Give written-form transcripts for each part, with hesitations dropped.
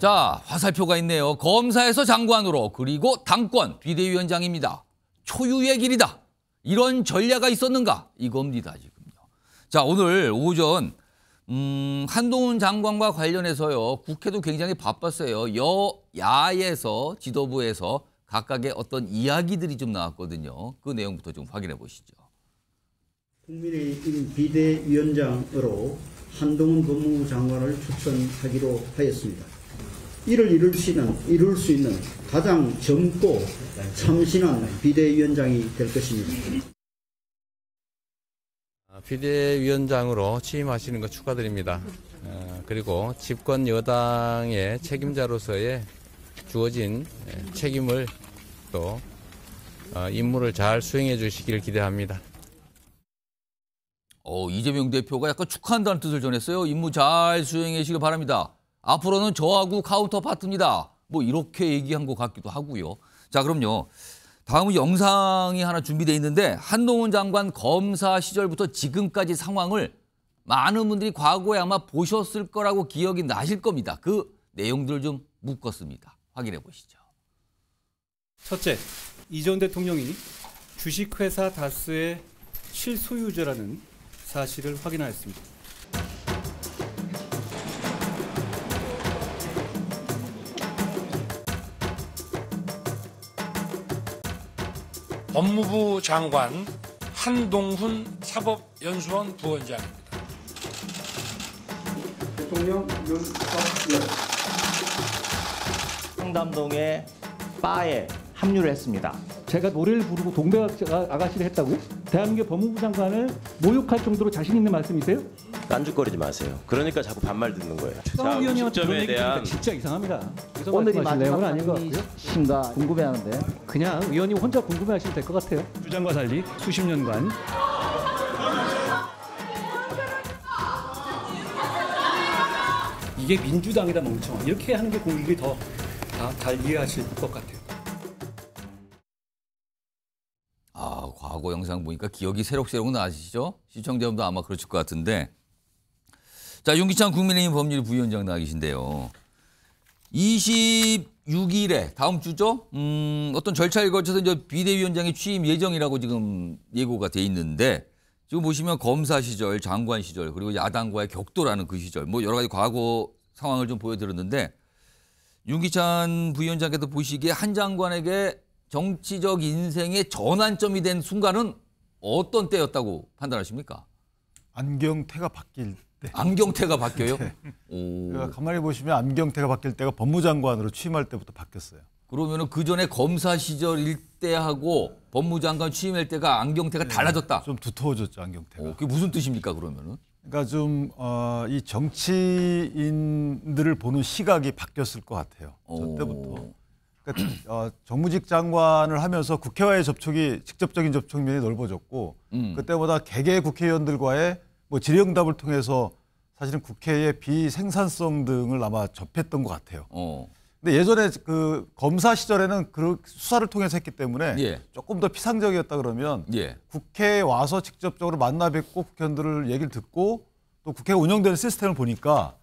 자, 화살표가 있네요. 검사에서 장관으로, 그리고 당권 비대위원장입니다. 초유의 길이다. 이런 전략가 있었는가? 이겁니다, 지금요. 자, 오늘 오전 한동훈 장관과 관련해서요. 국회도 굉장히 바빴어요. 여야에서 지도부에서 각각의 어떤 이야기들이 좀 나왔거든요. 그 내용부터 좀 확인해 보시죠. 국민의힘 비대위원장으로 한동훈 법무부 장관을 추천하기로 하였습니다. 이를 이룰 수 있는 가장 젊고 참신한 비대위원장이 될 것입니다. 비대위원장으로 취임하시는 것 축하드립니다. 그리고 집권 여당의 책임자로서의 주어진 책임을 또 임무를 잘 수행해 주시길 기대합니다. 이재명 대표가 약간 축하한다는 뜻을 전했어요. 임무 잘 수행해 주시길 바랍니다. 앞으로는 저하고 카운터 파트입니다. 뭐 이렇게 얘기한 것 같기도 하고요. 자, 그럼요. 다음은 영상이 하나 준비되어 있는데 한동훈 장관 검사 시절부터 지금까지 상황을 많은 분들이 과거에 아마 보셨을 거라고 기억이 나실 겁니다. 그 내용들을 좀 묶었습니다. 확인해 보시죠. 첫째, 이전 대통령이 주식회사 다스의 실소유자라는 사실을 확인하였습니다. 법무부 장관 한동훈 사법연수원 부원장입니다. 대통령 윤석열. 상담동의 바에 합류를 했습니다. 제가 노래를 부르고 동백 아가씨를 했다고요? 대한민국 법무부 장관을 모욕할 정도로 자신 있는 말씀이세요? 깐죽거리지 마세요. 그러니까 자꾸 반말 듣는 거예요. 자, 의원님한테 그런 얘기 대한 진짜 이상합니다. 오늘이 내용은 아닌 것 같고요. 신가 궁금해하는데 그냥 의원님 혼자 궁금해하시면 될 것 같아요. 주장과 달리 수십 년간 이게 민주당이다 멍청아 이렇게 하는 게 국민들이 더 잘 이해하실 것 같아요. 과거 영상 보니까 기억이 새록새록 나시죠? 시청자분도 아마 그러실 것 같은데. 자, 윤기찬 국민의힘 법률 부위원장 나와 계신데요. 26일에 다음 주죠? 어떤 절차를 거쳐서 이제 비대위원장의 취임 예정이라고 지금 예고가 돼 있는데 지금 보시면 검사 시절, 장관 시절, 그리고 야당과의 격돌하는 그 시절, 뭐 여러 가지 과거 상황을 좀 보여드렸는데 윤기찬 부위원장께서 보시기에 한 장관에게 정치적 인생의 전환점이 된 순간은 어떤 때였다고 판단하십니까? 안경테가 바뀔 때. 안경테가 바뀌어요? 네. 오. 가만히 보시면 안경테가 바뀔 때가 법무장관으로 취임할 때부터 바뀌었어요. 그러면은 그 전에 검사 시절일 때하고 법무장관 취임할 때가 안경테가 달라졌다. 좀 두터워졌죠, 안경테가. 그게 무슨 뜻입니까, 그러면은? 그러니까 좀 이 정치인들을 보는 시각이 바뀌었을 것 같아요. 저 때부터. 그러니까 정무직 장관을 하면서 국회와의 접촉이 직접적인 접촉면이 넓어졌고 그때보다 개개 국회의원들과의 뭐 질의응답을 통해서 사실은 국회의 비생산성 등을 아마 접했던 것 같아요. 근데 예전에 그 검사 시절에는 그 수사를 통해서 했기 때문에 조금 더 피상적이었다 그러면 국회에 와서 직접적으로 만나 뵙고 국회의원들을 얘기를 듣고 또 국회가 운영되는 시스템을 보니까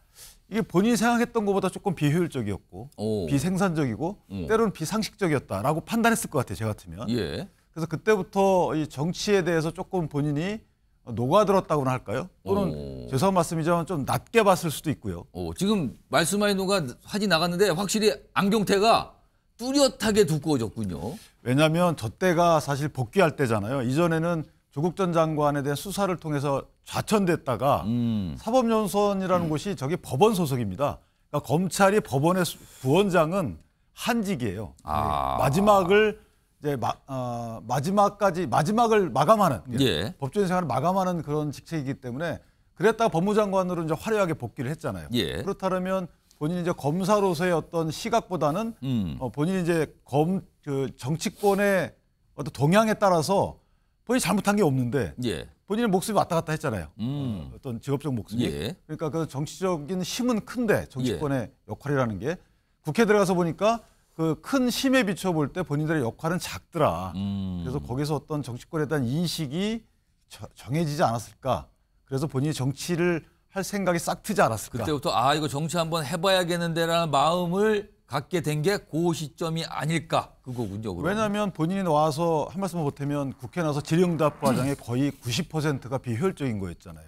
이게 본인이 생각했던 것보다 조금 비효율적이었고 비생산적이고 때로는 비상식적이었다라고 판단했을 것 같아요. 제 같으면. 그래서 그때부터 이 정치에 대해서 조금 본인이 녹아들었다고나 할까요? 또는 죄송한 말씀이지만 좀 낮게 봤을 수도 있고요. 지금 말씀하신 동안 사진 나갔는데 확실히 안경테가 뚜렷하게 두꺼워졌군요. 왜냐하면 저 때가 사실 복귀할 때잖아요. 이전에는 조국 전 장관에 대한 수사를 통해서 좌천됐다가 사법연수원이라는 곳이 저게 법원 소속입니다. 그러니까 검찰이 법원의 부원장은 한직이에요. 마지막을 이제 마지막을 마감하는 법조인 생활을 마감하는 그런 직책이기 때문에 그랬다가 법무장관으로 이제 화려하게 복귀를 했잖아요. 그렇다면 본인이 이제 검사로서의 어떤 시각보다는 본인이 이제 그 정치권의 어떤 동향에 따라서 본인이 잘못한 게 없는데 본인의 목숨이 왔다 갔다 했잖아요. 어떤 직업적 목숨이. 그러니까 그 정치적인 힘은 큰데 정치권의 역할이라는 게 국회 들어가서 보니까 그 큰 힘에 비춰 볼 때 본인들의 역할은 작더라. 그래서 거기서 어떤 정치권에 대한 인식이 정해지지 않았을까. 그래서 본인이 정치를 할 생각이 싹 트지 않았을까. 그때부터 이거 정치 한번 해봐야겠는데라는 마음을 갖게 된 게 그 시점이 아닐까 그거군요. 그럼. 왜냐하면 본인이 와서 한 말씀을 보태면 국회 나와서 질의응답 과정에 거의 90%가 비효율적인 거였잖아요.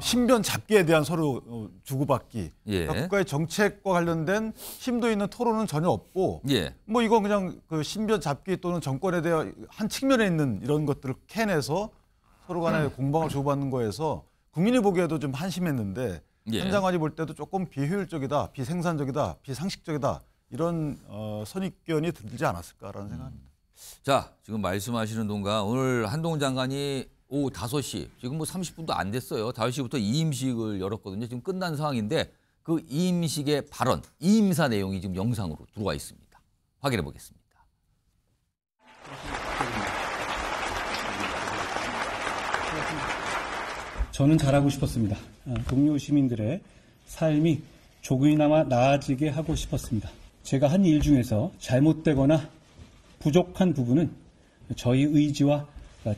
신변 잡기에 대한 서로 주고받기. 예. 그러니까 국가의 정책과 관련된 심도 있는 토론은 전혀 없고 예. 뭐 이건 그냥 그 신변 잡기 또는 정권에 대한 한 측면에 있는 이런 것들을 캐내서 서로 간에 공방을 주고받는 거에서 국민이 보기에도 좀 한심했는데 예. 한 장관이 볼 때도 조금 비효율적이다, 비생산적이다, 비상식적이다 이런 선입견이 들지 않았을까라는 생각입니다. 자, 지금 말씀하시는 동안 오늘 한동훈 장관이 오후 5시, 지금 뭐 30분도 안 됐어요. 5시부터 이임식을 열었거든요. 지금 끝난 상황인데 그 이임식의 발언, 이임사 내용이 지금 영상으로 들어와 있습니다. 확인해 보겠습니다. 저는 잘하고 싶었습니다. 동료 시민들의 삶이 조금이나마 나아지게 하고 싶었습니다. 제가 한 일 중에서 잘못되거나 부족한 부분은 저희 의지와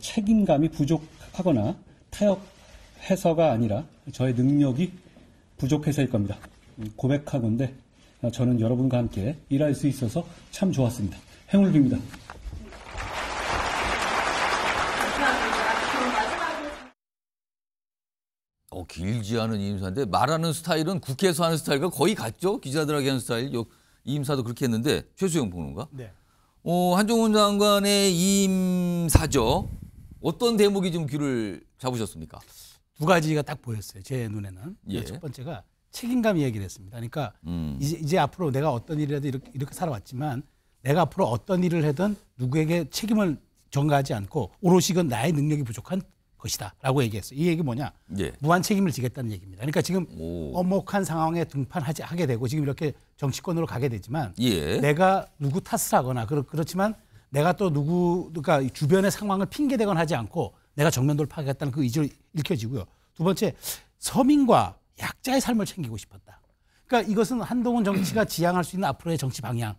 책임감이 부족하거나 타협해서가 아니라 저의 능력이 부족해서일 겁니다. 고백하건대 저는 여러분과 함께 일할 수 있어서 참 좋았습니다. 행운을 빕니다. 길지 않은 이임사인데 말하는 스타일은 국회에서 하는 스타일과 거의 같죠? 기자들에게 하는 스타일. 이임사도 그렇게 했는데 최수영 평론가. 네. 한동훈 장관의 이임사죠. 어떤 대목이 좀 귀를 잡으셨습니까? 두 가지가 딱 보였어요. 제 눈에는. 예. 첫 번째가 책임감 이야기를 했습니다. 그러니까 이제 앞으로 내가 어떤 일을 해도 이렇게 살아왔지만 내가 앞으로 어떤 일을 하든 누구에게 책임을 전가하지 않고 오롯이 이건 나의 능력이 부족한 것이다 라고 얘기했어요. 이 얘기 뭐냐? 예. 무한 책임을 지겠다는 얘기입니다. 그러니까 지금 엄혹한 상황에 등판하게 되고 지금 이렇게 정치권으로 가게 되지만 예. 내가 누구 탓을 하거나 그렇지만 내가 또 그러니까 주변의 상황을 핑계대거나 하지 않고 내가 정면 돌파하겠다는 그 의지로 읽혀지고요. 두 번째, 서민과 약자의 삶을 챙기고 싶었다. 그러니까 이것은 한동훈 정치가 지향할 수 있는 앞으로의 정치 방향.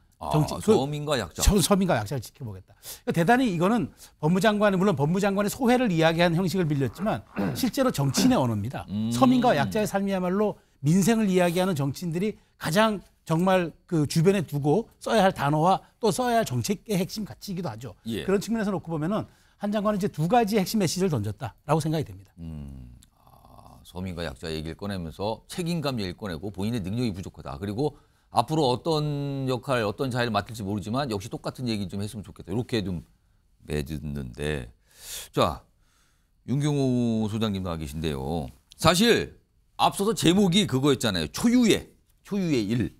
서민과 약자. 서민과 약자를 지켜보겠다. 그러니까 대단히 이거는 물론 법무장관의 소회를 이야기한 형식을 빌렸지만 실제로 정치인의 언어입니다. 서민과 약자의 삶이야말로 민생을 이야기하는 정치인들이 가장 정말 그 주변에 두고 써야 할 단어와 또 써야 할 정책의 핵심 가치이기도 하죠. 예. 그런 측면에서 놓고 보면은 한 장관은 이제 두 가지 핵심 메시지를 던졌다라고 생각이 됩니다. 서민과 약자 얘기를 꺼내면서 책임감 얘기를 꺼내고 본인의 능력이 부족하다. 그리고 앞으로 어떤 역할, 어떤 자리를 맡을지 모르지만 역시 똑같은 얘기 좀 했으면 좋겠다. 이렇게 좀 맺었는데. 자, 윤경호 소장님 나와 계신데요. 사실 앞서서 제목이 그거였잖아요. 초유의 일.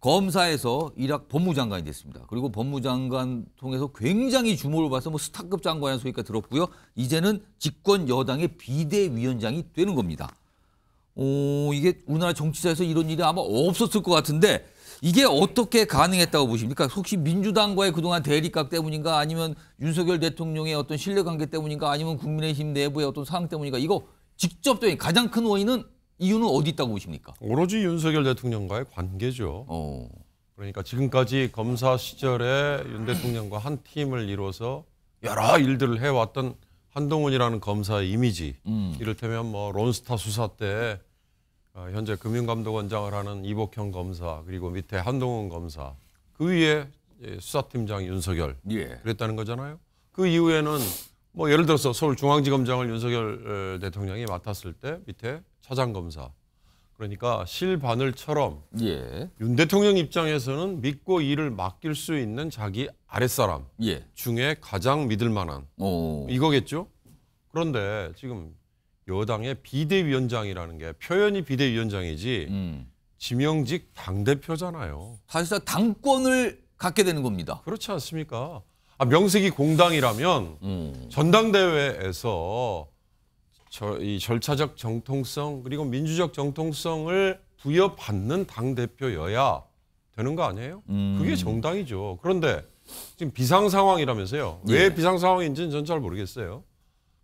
검사에서 일학 법무장관이 됐습니다. 그리고 법무장관 통해서 굉장히 주목을 받아서 뭐 스타급 장관의 소리가 들었고요. 이제는 집권 여당의 비대위원장이 되는 겁니다. 이게 우리나라 정치사에서 이런 일이 아마 없었을 것 같은데 이게 어떻게 가능했다고 보십니까? 혹시 민주당과의 그동안 대립각 때문인가 아니면 윤석열 대통령의 어떤 신뢰관계 때문인가 아니면 국민의힘 내부의 어떤 상황 때문인가 이거 직접적인 가장 큰 원인은 이유는 어디 있다고 보십니까? 오로지 윤석열 대통령과의 관계죠. 그러니까 지금까지 검사 시절에 윤 대통령과 한 팀을 이뤄서 여러 일들을 해왔던 한동훈이라는 검사의 이미지, 이를테면 뭐 론스타 수사 때 현재 금융감독원장을 하는 이복형 검사 그리고 밑에 한동훈 검사 그 위에 수사팀장 윤석열 그랬다는 거잖아요. 그 이후에는 뭐 예를 들어서 서울중앙지검장을 윤석열 대통령이 맡았을 때 밑에 차장검사 그러니까 실바늘처럼 윤 대통령 입장에서는 믿고 일을 맡길 수 있는 자기 아랫사람 중에 가장 믿을 만한 이거겠죠. 그런데 지금 여당의 비대위원장이라는 게 표현이 비대위원장이지 지명직 당대표잖아요. 사실상 당권을 갖게 되는 겁니다. 그렇지 않습니까? 명색이 공당이라면 전당대회에서 이 절차적 정통성 그리고 민주적 정통성을 부여받는 당대표여야 되는 거 아니에요? 그게 정당이죠. 그런데 지금 비상상황이라면서요. 왜 비상상황인지는 전 잘 모르겠어요.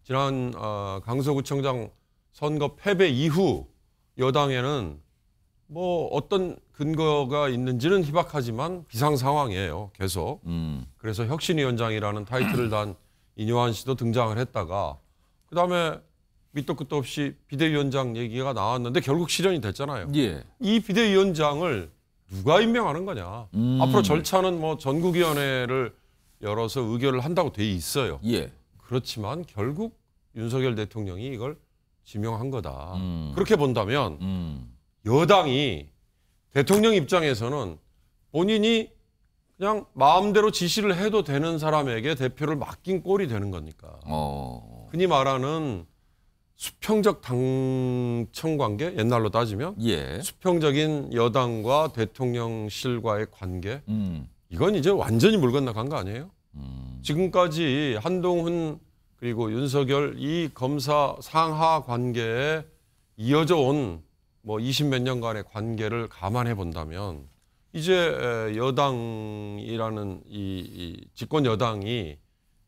지난 강서구청장 선거 패배 이후 여당에는 뭐 어떤 근거가 있는지는 희박하지만 비상상황이에요. 계속. 그래서 혁신위원장이라는 타이틀을 단 이뇨한 씨도 등장을 했다가 그다음에 밑도 끝도 없이 비대위원장 얘기가 나왔는데 결국 실현이 됐잖아요. 예. 이 비대위원장을 누가 임명하는 거냐. 앞으로 절차는 뭐 전국위원회를 열어서 의결을 한다고 돼 있어요. 예. 그렇지만 결국 윤석열 대통령이 이걸 지명한 거다. 그렇게 본다면 여당이 대통령 입장에서는 본인이 그냥 마음대로 지시를 해도 되는 사람에게 대표를 맡긴 꼴이 되는 거니까. 흔히 말하는 수평적 당청 관계, 옛날로 따지면 예. 수평적인 여당과 대통령실과의 관계, 이건 이제 완전히 물 건너간 거 아니에요? 지금까지 한동훈 그리고 윤석열 이 검사 상하 관계에 이어져 온 뭐 20몇 년간의 관계를 감안해 본다면 이제 여당이라는 이 집권 여당이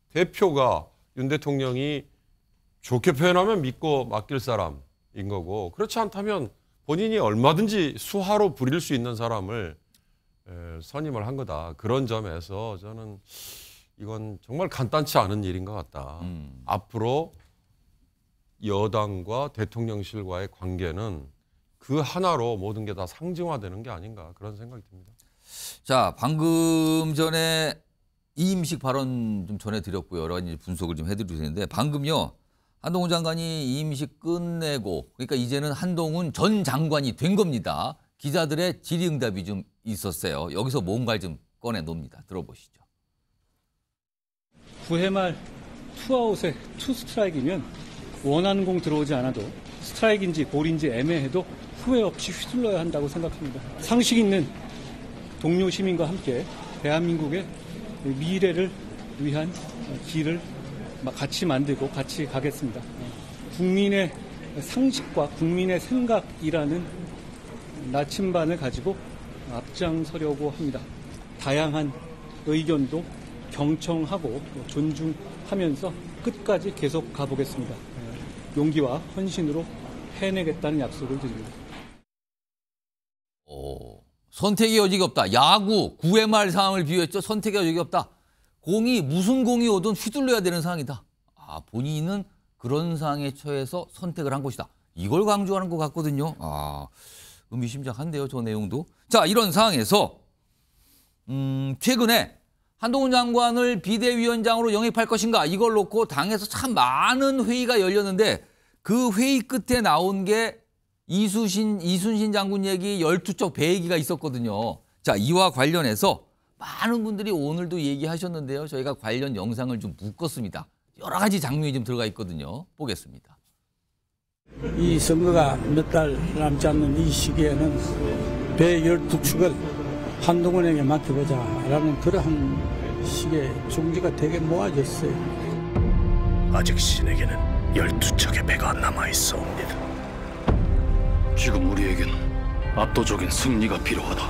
대표가 윤 대통령이 좋게 표현하면 믿고 맡길 사람인 거고, 그렇지 않다면 본인이 얼마든지 수하로 부릴 수 있는 사람을 선임을 한 거다. 그런 점에서 저는 이건 정말 간단치 않은 일인 것 같다. 앞으로 여당과 대통령실과의 관계는 그 하나로 모든 게 다 상징화되는 게 아닌가, 그런 생각이 듭니다. 자, 방금 전에 이임식 발언 좀 전해드렸고요. 여러 가지 분석을 좀 해드리는데, 방금요 한동훈 장관이 이임식 끝내고, 그러니까 이제는 한동훈 전 장관이 된 겁니다. 기자들의 질의응답이 좀 있었어요. 여기서 뭔가를 좀 꺼내 놉니다. 들어보시죠. 9회 말 투아웃에 투 스트라이크면 원하는 공 들어오지 않아도 스트라이크인지 볼인지 애매해도 후회 없이 휘둘러야 한다고 생각합니다. 상식 있는 동료 시민과 함께 대한민국의 미래를 위한 길을 같이 만들고 같이 가겠습니다. 국민의 상식과 국민의 생각이라는 나침반을 가지고 앞장서려고 합니다. 다양한 의견도 경청하고 존중하면서 끝까지 계속 가보겠습니다. 용기와 헌신으로 해내겠다는 약속을 드립니다. 선택의 여지가 없다. 야구 9회 말 상황을 비유했죠. 선택의 여지가 없다. 공이 무슨 공이 오든 휘둘러야 되는 상황이다. 본인은 그런 상황에 처해서 선택을 한 것이다. 이걸 강조하는 것 같거든요. 의미심장한데요, 저 내용도. 자, 이런 상황에서 최근에 한동훈 장관을 비대위원장으로 영입할 것인가, 이걸 놓고 당에서 참 많은 회의가 열렸는데, 그 회의 끝에 나온 게 이순신 장군 얘기 12쪽 배얘기가 있었거든요. 자, 이와 관련해서 많은 분들이 오늘도 얘기하셨는데요. 저희가 관련 영상을 좀 묶었습니다. 여러 가지 장면이 좀 들어가 있거든요. 보겠습니다. 이 선거가 몇 달 남지 않는 이 시기에는 배 12축을 한동훈에게 맡겨보자라는 그러한 식의 종지가 되게 모아졌어요. 아직 신에게는 12척의 배가 남아있사옵니다. 지금 우리에겐 압도적인 승리가 필요하다.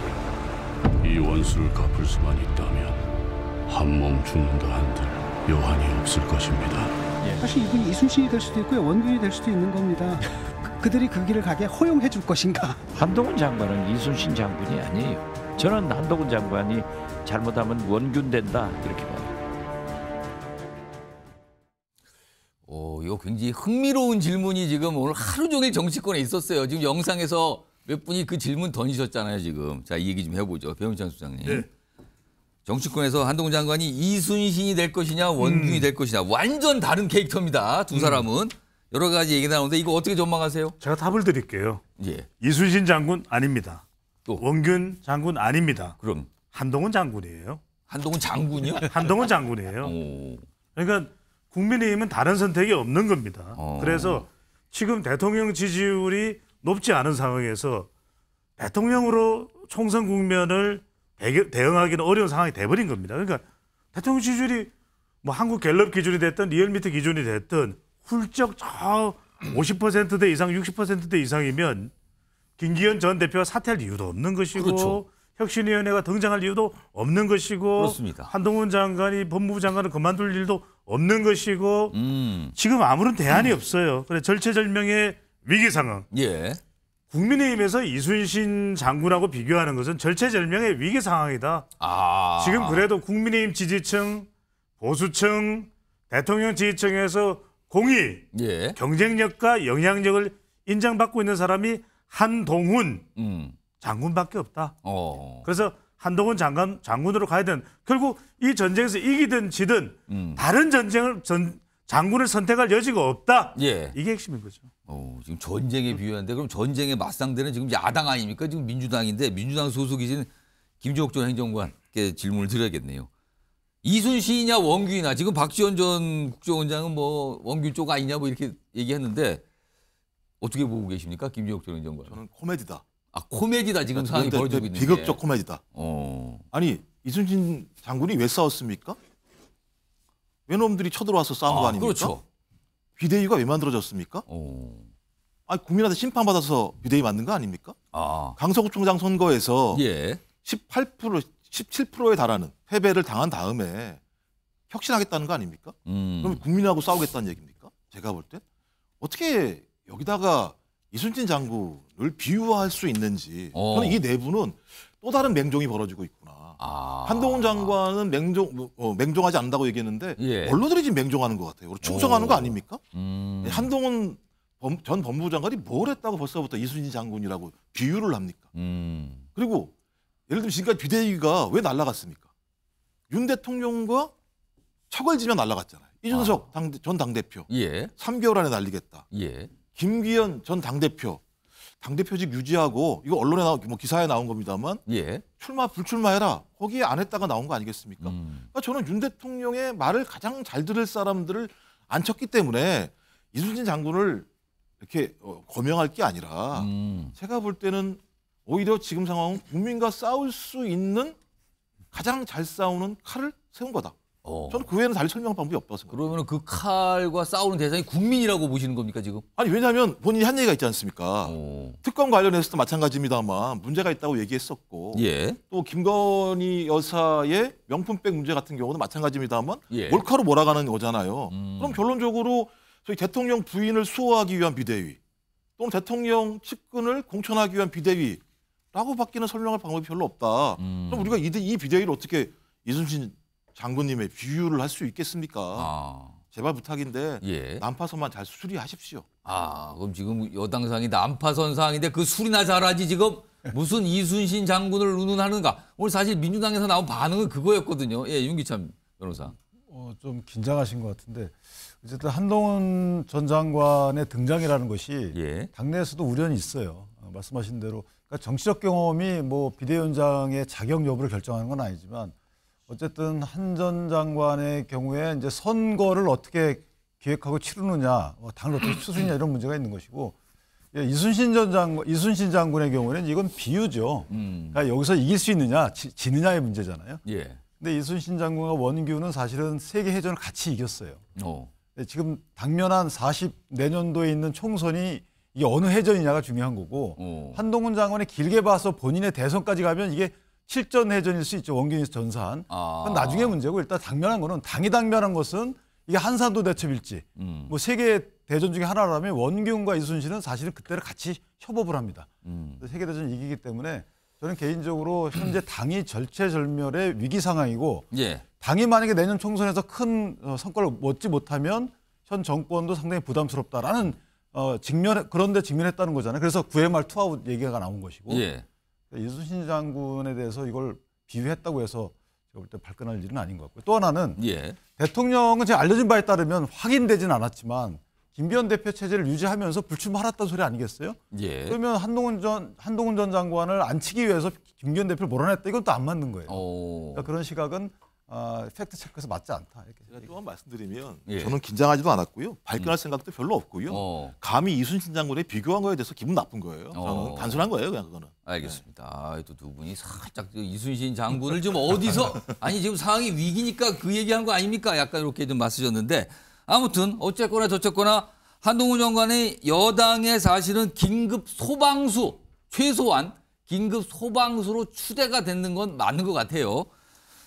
이 원수를 갚을 수만 있다면 한 몸 죽는다 한들 여한이 없을 것입니다. 사실 이분이 이순신이 될 수도 있고요, 원균이 될 수도 있는 겁니다. 그들이 그 길을 가게 허용해 줄 것인가? 한동훈 장관은 이순신 장군이 아니에요. 저는 한동훈 장관이 잘못하면 원균 된다, 이렇게 봐요. 이거 굉장히 흥미로운 질문이 지금 오늘 하루 종일 정치권에 있었어요. 지금 영상에서 몇 분이 그 질문 던지셨잖아요, 지금. 자, 이 얘기 좀 해보죠. 배용찬 수장님. 네. 정치권에서 한동훈 장관이 이순신이 될 것이냐, 원균이 될 것이냐. 완전 다른 캐릭터입니다. 두 사람은. 여러 가지 얘기 나오는데 이거 어떻게 전망하세요? 제가 답을 드릴게요. 예. 이순신 장군 아닙니다. 또 원균 장군 아닙니다. 그럼 한동훈 장군이에요. 한동훈 장군이요? 한동훈 장군이에요. 그러니까 국민의힘은 다른 선택이 없는 겁니다. 그래서 지금 대통령 지지율이 높지 않은 상황에서 대통령으로 총선 국면을 대응하기는 어려운 상황이 돼버린 겁니다. 그러니까 대통령 지지율이 뭐 한국 갤럽 기준이 됐든 리얼미터 기준이 됐든 훌쩍 저 50%대 이상, 60%대 이상이면 김기현 전 대표가 사퇴할 이유도 없는 것이고, 그렇죠. 혁신위원회가 등장할 이유도 없는 것이고, 그렇습니다. 한동훈 장관이 법무부 장관을 그만둘 일도 없는 것이고, 지금 아무런 대안이 없어요. 그래 절체절명의 위기 상황. 예. 국민의힘에서 이순신 장군하고 비교하는 것은 절체절명의 위기 상황이다. 지금 그래도 국민의힘 지지층, 보수층, 대통령 지지층에서 공의, 예. 경쟁력과 영향력을 인정받고 있는 사람이 한동훈 장군밖에 없다. 그래서 한동훈 장군으로 가야 되는, 결국 이 전쟁에서 이기든 지든 다른 장군을 선택할 여지가 없다. 예. 이게 핵심인 거죠. 지금 전쟁에 비유하는데 그럼 전쟁의 맞상대는 지금 야당 아닙니까? 지금 민주당인데 민주당 소속이신 김종욱 전 행정관께 질문을 드려야겠네요. 이순신이냐 원균이냐, 지금 박지원 전 국정원장은 뭐 원균 쪽 아니냐 뭐 이렇게 얘기했는데 어떻게 보고 계십니까, 김종욱 전 행정관? 저는 코미디다. 아, 코미디다 지금 상황이 벌어지고 있는데. 비극적 코미디다. 아니 이순신 장군이 왜 싸웠습니까? 외놈들이 쳐들어와서 싸운 거 아닙니까? 그렇죠. 비대위가 왜 만들어졌습니까? 아니 국민한테 심판받아서 비대위 만든 거 아닙니까? 강서구청장 선거에서 17%에 달하는 패배를 당한 다음에 혁신하겠다는 거 아닙니까? 그럼 국민하고 싸우겠다는 얘기입니까? 제가 볼 땐 어떻게 여기다가 이순신 장군을 비유할 수 있는지, 저는 이 내부는 또 다른 맹종이 벌어지고 있구나. 한동훈 장관은 맹종하지 않는다고 얘기했는데 언론들이 지금 맹종하는 것 같아요. 충성하는 거 아닙니까? 한동훈 전 법무부 장관이 뭘 했다고 벌써부터 이순신 장군이라고 비유를 합니까? 그리고 예를 들면 지금까지 비대위가 왜 날아갔습니까? 윤 대통령과 척을 지면 날아갔잖아요. 이준석 전 당대표 3개월 안에 날리겠다. 김기현 전 당대표직 유지하고, 이거 언론에 뭐 기사에 나온 겁니다만 불출마해라. 거기에 안 했다가 나온 거 아니겠습니까? 그러니까 저는 윤 대통령의 말을 가장 잘 들을 사람들을 안 쳤기 때문에 이순신 장군을 이렇게 거명할 게 아니라 제가 볼 때는 오히려 지금 상황은 국민과 싸울 수 있는 가장 잘 싸우는 칼을 세운 거다. 저는 그 외에는 다른 설명 방법이 없다고 생각합니다. 그러면 그 칼과 싸우는 대상이 국민이라고 보시는 겁니까 지금? 아니 왜냐하면 본인이 한 얘기가 있지 않습니까? 특검 관련해서도 마찬가지입니다만 문제가 있다고 얘기했었고, 또 김건희 여사의 명품백 문제 같은 경우도 마찬가지입니다만 몰카로 몰아가는 거잖아요. 그럼 결론적으로 저희 대통령 부인을 수호하기 위한 비대위, 또는 대통령 측근을 공천하기 위한 비대위라고 밖에는 설명할 방법이 별로 없다. 그럼 우리가 이 비대위를 어떻게 이순신 장군님의 비유를 할 수 있겠습니까? 제발 부탁인데 난파선만 잘 수리하십시오. 그럼 지금 여당상이 난파선 상인데 그 수리나 잘하지 지금 무슨 이순신 장군을 운운하는가? 오늘 사실 민주당에서 나온 반응은 그거였거든요. 윤기찬 변호사. 좀 긴장하신 것 같은데, 어쨌든 한동훈 전 장관의 등장이라는 것이 당내에서도 우려는 있어요. 말씀하신 대로 그러니까 정치적 경험이 뭐 비대위원장의 자격 여부를 결정하는 건 아니지만, 어쨌든 한 전 장관의 경우에 이제 선거를 어떻게 기획하고 치르느냐, 당을 어떻게 추스느냐 이런 문제가 있는 것이고, 이순신 장군의 경우는 이건 비유죠. 그러니까 여기서 이길 수 있느냐, 지느냐의 문제잖아요. 근데 이순신 장군과 원균은 사실은 세계 해전을 같이 이겼어요. 지금 당면한 44년도에 있는 총선이 이게 어느 해전이냐가 중요한 거고, 한동훈 장관이 길게 봐서 본인의 대선까지 가면 이게 실전 해전일 수 있죠. 원균이 전사한. 그건 나중에 문제고, 일단 당면한 거는, 당이 당면한 것은 이게 한산도 대첩일지 뭐 세계 대전 중에 하나라면 원균과 이순신은 사실은 그때를 같이 협업을 합니다. 세계 대전 이기기 때문에 저는 개인적으로 현재 당이 절체절멸의 위기 상황이고, 당이 만약에 내년 총선에서 큰 성과를 얻지 못하면 현 정권도 상당히 부담스럽다라는 그런데 직면했다는 거잖아요. 그래서 9회 말 투아웃 얘기가 나온 것이고, 이순신 장군에 대해서 이걸 비유했다고 해서 제가 볼 때 발끈할 일은 아닌 것 같고요. 또 하나는 대통령은 제가 알려진 바에 따르면 확인되진 않았지만 김기현 대표 체제를 유지하면서 불출마하랬다는 소리 아니겠어요? 그러면 한동훈 전 장관을 안치기 위해서 김기현 대표를 몰아냈다, 이건 또 안 맞는 거예요. 그러니까 그런 시각은 팩트 체크에서 맞지 않다. 이렇게. 제가 또 한 말씀드리면 저는 긴장하지도 않았고요. 발끈할 생각도 별로 없고요. 감히 이순신 장군에 비교한 거에 대해서 기분 나쁜 거예요. 저는 단순한 거예요, 그냥 그거는. 알겠습니다. 또 두 분이 살짝 이순신 장군을 좀 어디서 아니 지금 상황이 위기니까 그 얘기한 거 아닙니까? 약간 이렇게 좀 맞서셨는데, 아무튼 어쨌거나 저쨌거나 한동훈 장관의 여당의 사실은 긴급 소방수, 최소한 긴급 소방수로 추대가 되는 건 맞는 것 같아요.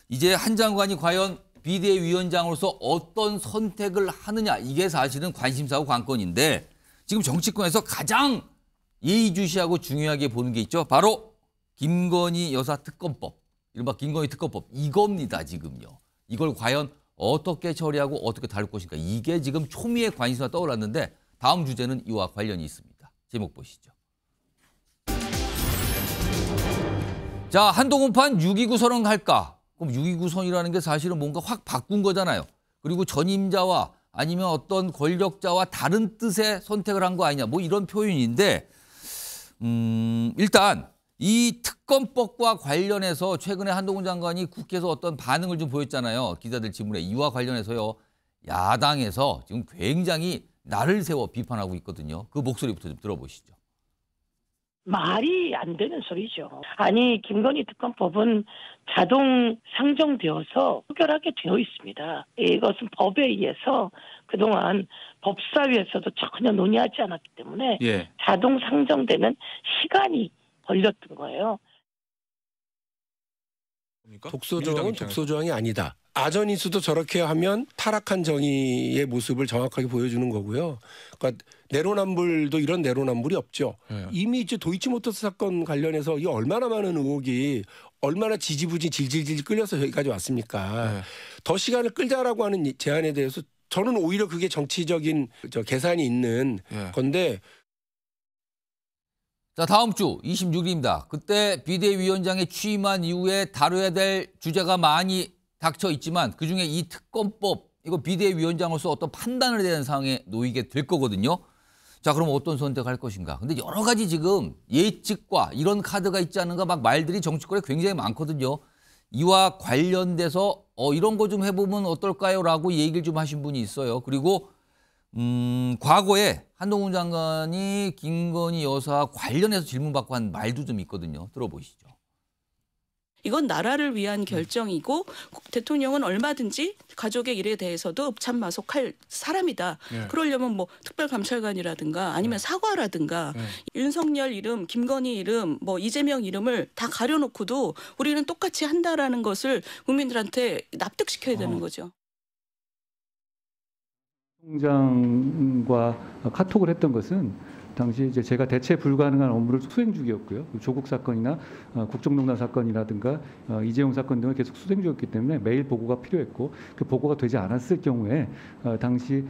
이제 한 장관이 과연 비대위원장으로서 어떤 선택을 하느냐, 이게 사실은 관심사고 관건인데, 지금 정치권에서 가장 예의주시하고 중요하게 보는 게 있죠. 바로 김건희 여사 특검법, 이른바 김건희 특검법, 이겁니다. 지금요. 이걸 과연 어떻게 처리하고 어떻게 다룰 것인가. 이게 지금 초미의 관심사가 떠올랐는데 다음 주제는 이와 관련이 있습니다. 제목 보시죠. 자, 한동훈판 6.29 선언할까? 그럼 6.29 선이라는 게 사실은 뭔가 확 바꾼 거잖아요. 그리고 전임자와 아니면 어떤 권력자와 다른 뜻의 선택을 한 거 아니냐. 뭐 이런 표현인데 일단 이 특검법과 관련해서 최근에 한동훈 장관이 국회에서 어떤 반응을 좀 보였잖아요. 기자들 질문에. 이와 관련해서요. 야당에서 지금 굉장히 날을 세워 비판하고 있거든요. 그 목소리부터 좀 들어보시죠. 말이 안 되는 소리죠. 아니, 김건희 특검법은 자동 상정되어서 의결하게 되어 있습니다. 이것은 법에 의해서 그동안 법사위에서도 전혀 논의하지 않았기 때문에 자동 상정되는 시간이 걸렸던 거예요. 독소조항은 독소조항이 아니다. 아전인수도 저렇게 하면 타락한 정의의 모습을 정확하게 보여주는 거고요. 그러니까 내로남불도 이런 내로남불이 없죠. 이미 이제 도이치모터스 사건 관련해서 이 얼마나 많은 의혹이 얼마나 지지부진 질질질 끌려서 여기까지 왔습니까. 더 시간을 끌자라고 하는 제안에 대해서 저는 오히려 그게 정치적인 계산이 있는 건데. 자, 다음 주 26일입니다. 그때 비대위원장에 취임한 이후에 다뤄야 될 주제가 많이 닥쳐 있지만 그중에 이 특검법, 이거 비대위원장으로서 어떤 판단을 해야 되는 상황에 놓이게 될 거거든요. 자, 그럼 어떤 선택을 할 것인가. 근데 여러 가지 지금 예측과 이런 카드가 있지 않은가 막 말들이 정치권에 굉장히 많거든요. 이와 관련돼서 이런 거 좀 해보면 어떨까요? 라고 얘기를 좀 하신 분이 있어요. 그리고 과거에 한동훈 장관이 김건희 여사와 관련해서 질문받고 한 말도 좀 있거든요. 들어보시죠. 이건 나라를 위한 결정이고 대통령은 얼마든지 가족의 일에 대해서도 참마속할 사람이다. 그러려면 뭐 특별감찰관이라든가 아니면 사과라든가 윤석열 이름, 김건희 이름, 뭐 이재명 이름을 다 가려놓고도 우리는 똑같이 한다라는 것을 국민들한테 납득시켜야 되는 거죠. 총장과 카톡을 했던 것은 당시 이제 제가 대체 불가능한 업무를 수행 중이었고요. 조국 사건이나 국정농단 사건이라든가 이재용 사건 등을 계속 수행 중이었기 때문에 매일 보고가 필요했고 그 보고가 되지 않았을 경우에 당시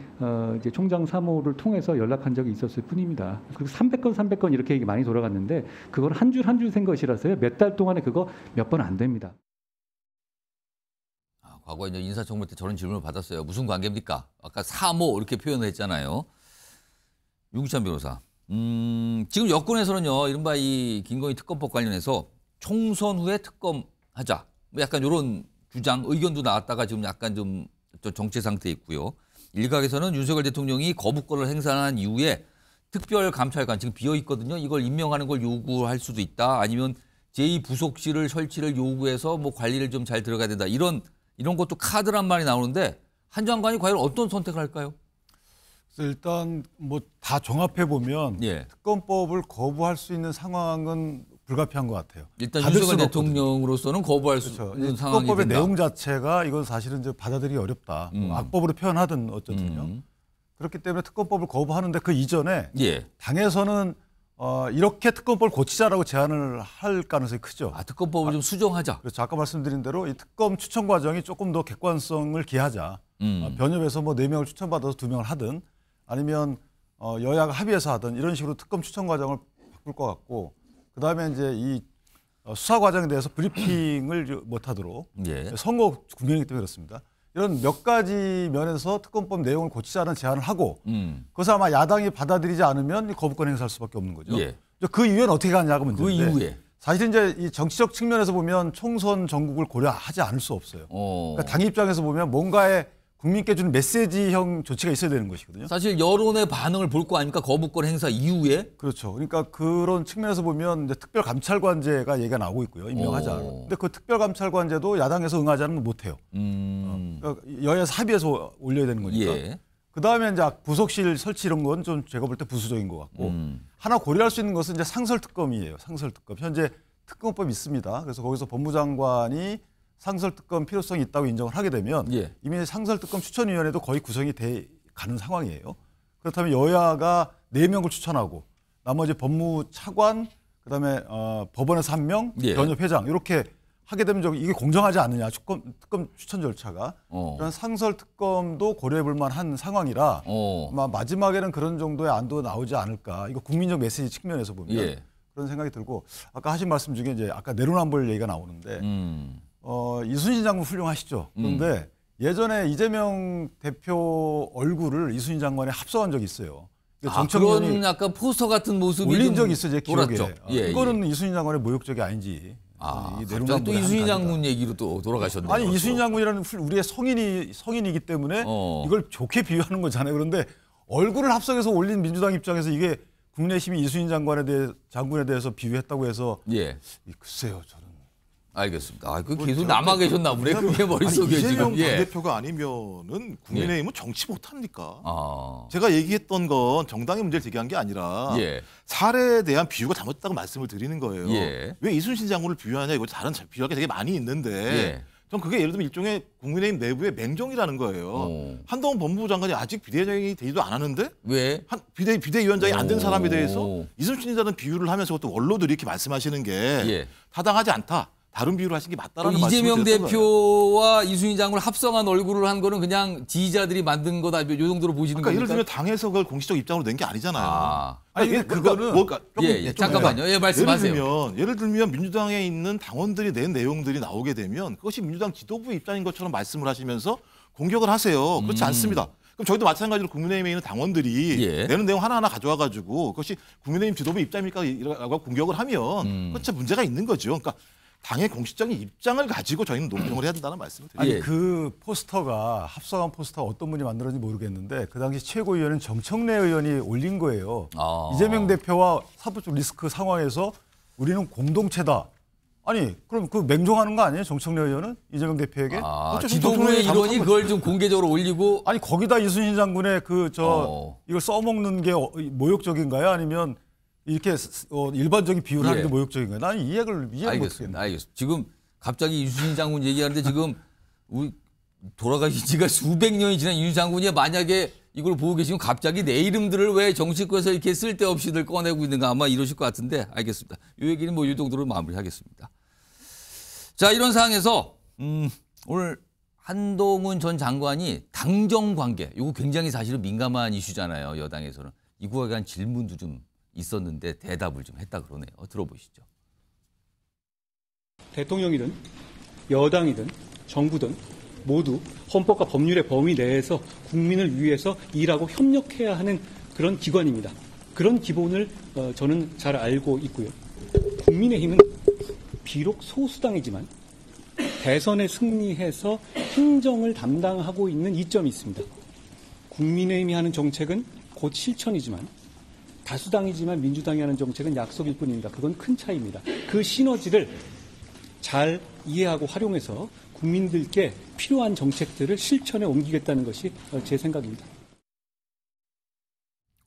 이제 총장 사무를 통해서 연락한 적이 있었을 뿐입니다. 그리고 300건 이렇게 얘기 많이 돌아갔는데 그걸 한 줄 한 줄 센 것이라서요. 몇 달 동안에 그거 몇 번 안 됩니다. 과거에 이제 인사청문 때 저런 질문을 받았어요. 무슨 관계입니까? 아까 사모 이렇게 표현을 했잖아요. 유기찬 변호사. 지금 여권에서는요, 이른바 이 김건희 특검법 관련해서 총선 후에 특검하자. 뭐 약간 이런 주장, 의견도 나왔다가 지금 약간 좀 정체 상태에 있고요. 일각에서는 윤석열 대통령이 거부권을 행사한 이후에 특별감찰관 지금 비어 있거든요. 이걸 임명하는 걸 요구할 수도 있다. 아니면 제2부속실을 설치를 요구해서 뭐 관리를 좀 잘 들어가야 된다. 이런 것도 카드란 말이 나오는데 한 장관이 과연 어떤 선택을 할까요? 일단 뭐 다 종합해 보면 특검법을 거부할 수 있는 상황은 불가피한 것 같아요. 일단 윤석열 대통령으로서는 거부할 수 있는 상황이 특검법의 된다. 내용 자체가 이건 사실은 이제 받아들이기 어렵다. 악법으로 표현하든 어쨌든요. 그렇기 때문에 특검법을 거부하는데 그 이전에 당에서는 이렇게 특검법을 고치자라고 제안을 할 가능성이 크죠. 특검법을 좀 수정하자. 그렇죠. 아까 말씀드린 대로 이 특검 추천 과정이 조금 더 객관성을 기하자. 변협에서 뭐 4명을 추천받아서 2명을 하든 아니면 여야가 합의해서 하든 이런 식으로 특검 추천 과정을 바꿀 것 같고 그다음에 이제 이 수사 과정에 대해서 브리핑을 못하도록 선거 국면이기 때문에 그렇습니다. 이런 몇 가지 면에서 특검법 내용을 고치자는 제안을 하고 그것을 아마 야당이 받아들이지 않으면 거부권 행사할 수밖에 없는 거죠. 그 이후에는 어떻게 가냐고 문제인데 그 이후에 사실 이제 이 정치적 측면에서 보면 총선 전국을 고려하지 않을 수 없어요. 그러니까 당 입장에서 보면 뭔가의 국민께 주는 메시지형 조치가 있어야 되는 것이거든요. 사실 여론의 반응을 볼 거 아닙니까? 거부권 행사 이후에. 그렇죠. 그러니까 그런 측면에서 보면 이제 특별감찰관제가 얘기가 나오고 있고요. 임명하자. 근데 그 특별감찰관제도 야당에서 응하지 않으면 못해요. 그러니까 여야에서 합의해서 올려야 되는 거니까. 그다음에 이제 부속실 설치 이런 건 좀 제가 볼 때 부수적인 것 같고 하나 고려할 수 있는 것은 이제 상설특검이에요. 상설특검. 현재 특검법이 있습니다. 그래서 거기서 법무장관이 상설특검 필요성이 있다고 인정을 하게 되면 이미 상설특검 추천위원회도 거의 구성이 돼 가는 상황이에요. 그렇다면 여야가 4명을 추천하고 나머지 법무차관, 그다음에 법원에서 1명, 변협회장 이렇게 하게 되면 이게 공정하지 않느냐 특검 추천 절차가 그런 상설 특검도 고려해볼 만한 상황이라 아마 마지막에는 그런 정도의 안도 나오지 않을까. 이거 국민적 메시지 측면에서 보면 그런 생각이 들고 아까 하신 말씀 중에 이제 아까 내로남불 얘기가 나오는데 이순신 장군 훌륭하시죠. 그런데 예전에 이재명 대표 얼굴을 이순신 장관에 합성한 적이 있어요. 그런 약간 포스터 같은 모습이 올린 적이 있어요, 제 기억에. 예. 이거는 이순신 장관의 모욕적이 아닌지. 갑자기 또 이순신 장군 얘기로 또 돌아가셨네요. 아니 이순신 장군이라는 우리의 성인이기 때문에 이걸 좋게 비유하는 거잖아요. 그런데 얼굴을 합성해서 올린 민주당 입장에서 이게 국내심이 이순신 장군에 대해서 비유했다고 해서 글쎄요, 저는. 알겠습니다. 그 계속 남아 계셨나 보네. 그게 머릿속에 이재명 지금. 당대표가 아니면은 국민의힘은 정치 못합니까? 제가 얘기했던 건 정당의 문제를 제기한 게 아니라 사례에 대한 비유가 잘못됐다고 말씀을 드리는 거예요. 왜 이순신 장군을 비유하냐 이거 다른 비유할 게 되게 많이 있는데 전 그게 예를 들면 일종의 국민의힘 내부의 맹정이라는 거예요. 한동훈 법무부 장관이 아직 비대위원장이 되지도 않았는데 왜? 비대위원장이 안 된 사람에 대해서 이순신이라는 비유를 하면서 또 원로들이 이렇게 말씀하시는 게 타당하지 않다. 다른 비유를 하신 게 맞다라는 말씀을 이재명 드렸던 대표와 거예요. 이순신 장군을 합성한 얼굴을 한 거는 그냥 지지자들이 만든 거다. 이 정도로 보시는 그러니까 겁니까? 예를 들면 당에서 그걸 공식적 입장으로 낸 게 아니잖아요. 아니 그거는 잠깐만요. 말씀하세요. 예를 들면 민주당에 있는 당원들이 낸 내용들이 나오게 되면 그것이 민주당 지도부의 입장인 것처럼 말씀을 하시면서 공격을 하세요. 그렇지 않습니다. 그럼 저희도 마찬가지로 국민의힘에 있는 당원들이 내는 내용 하나하나 가져와가지고 그것이 국민의힘 지도부 입장입니까?라고 공격을 하면 그건 진짜 문제가 있는 거죠. 그러니까 당의 공식적인 입장을 가지고 저희는 논평을 해야 된다는 말씀을 드립니다. 아니 그 포스터가 합성한 포스터가 어떤 분이 만들었는지 모르겠는데 그 당시 최고위원은 정청래 의원이 올린 거예요. 이재명 대표와 사법적 리스크 상황에서 우리는 공동체다. 아니 그럼 그 맹종하는 거 아니에요? 정청래 의원은 이재명 대표에게? 지도부의 일원이 그걸 좀 공개적으로 올리고 아니 거기다 이순신 장군의 이걸 써먹는 게 모욕적인가요? 아니면 이렇게 일반적인 비유를 하는 게 모욕적인가요? 나는 이해를 못하겠네. 알겠습니다. 지금 갑자기 이순신 장군 얘기하는데 지금 우리 돌아가신 지가 수백 년이 지난 이순신 장군이 만약에 이걸 보고 계시면 갑자기 내 이름들을 왜 정치권에서 이렇게 쓸데없이들 꺼내고 있는가 아마 이러실 것 같은데 알겠습니다. 이 얘기는 이 정도로 마무리하겠습니다. 자, 이런 상황에서 오늘 한동훈 전 장관이 당정 관계, 이거 굉장히 사실은 민감한 이슈잖아요. 여당에서는. 이거에 대한 질문도 좀 있었는데 대답을 좀 했다 그러네요. 들어보시죠. 대통령이든 여당이든 정부든 모두 헌법과 법률의 범위 내에서 국민을 위해서 일하고 협력해야 하는 그런 기관입니다. 그런 기본을 저는 잘 알고 있고요. 국민의힘은 비록 소수당이지만 대선에 승리해서 행정을 담당하고 있는 이점이 있습니다. 국민의힘이 하는 정책은 곧 실천이지만 다수당이지만 민주당이 하는 정책은 약속일 뿐입니다. 그건 큰 차이입니다. 그 시너지를 잘 이해하고 활용해서 국민들께 필요한 정책들을 실천에 옮기겠다는 것이 제 생각입니다.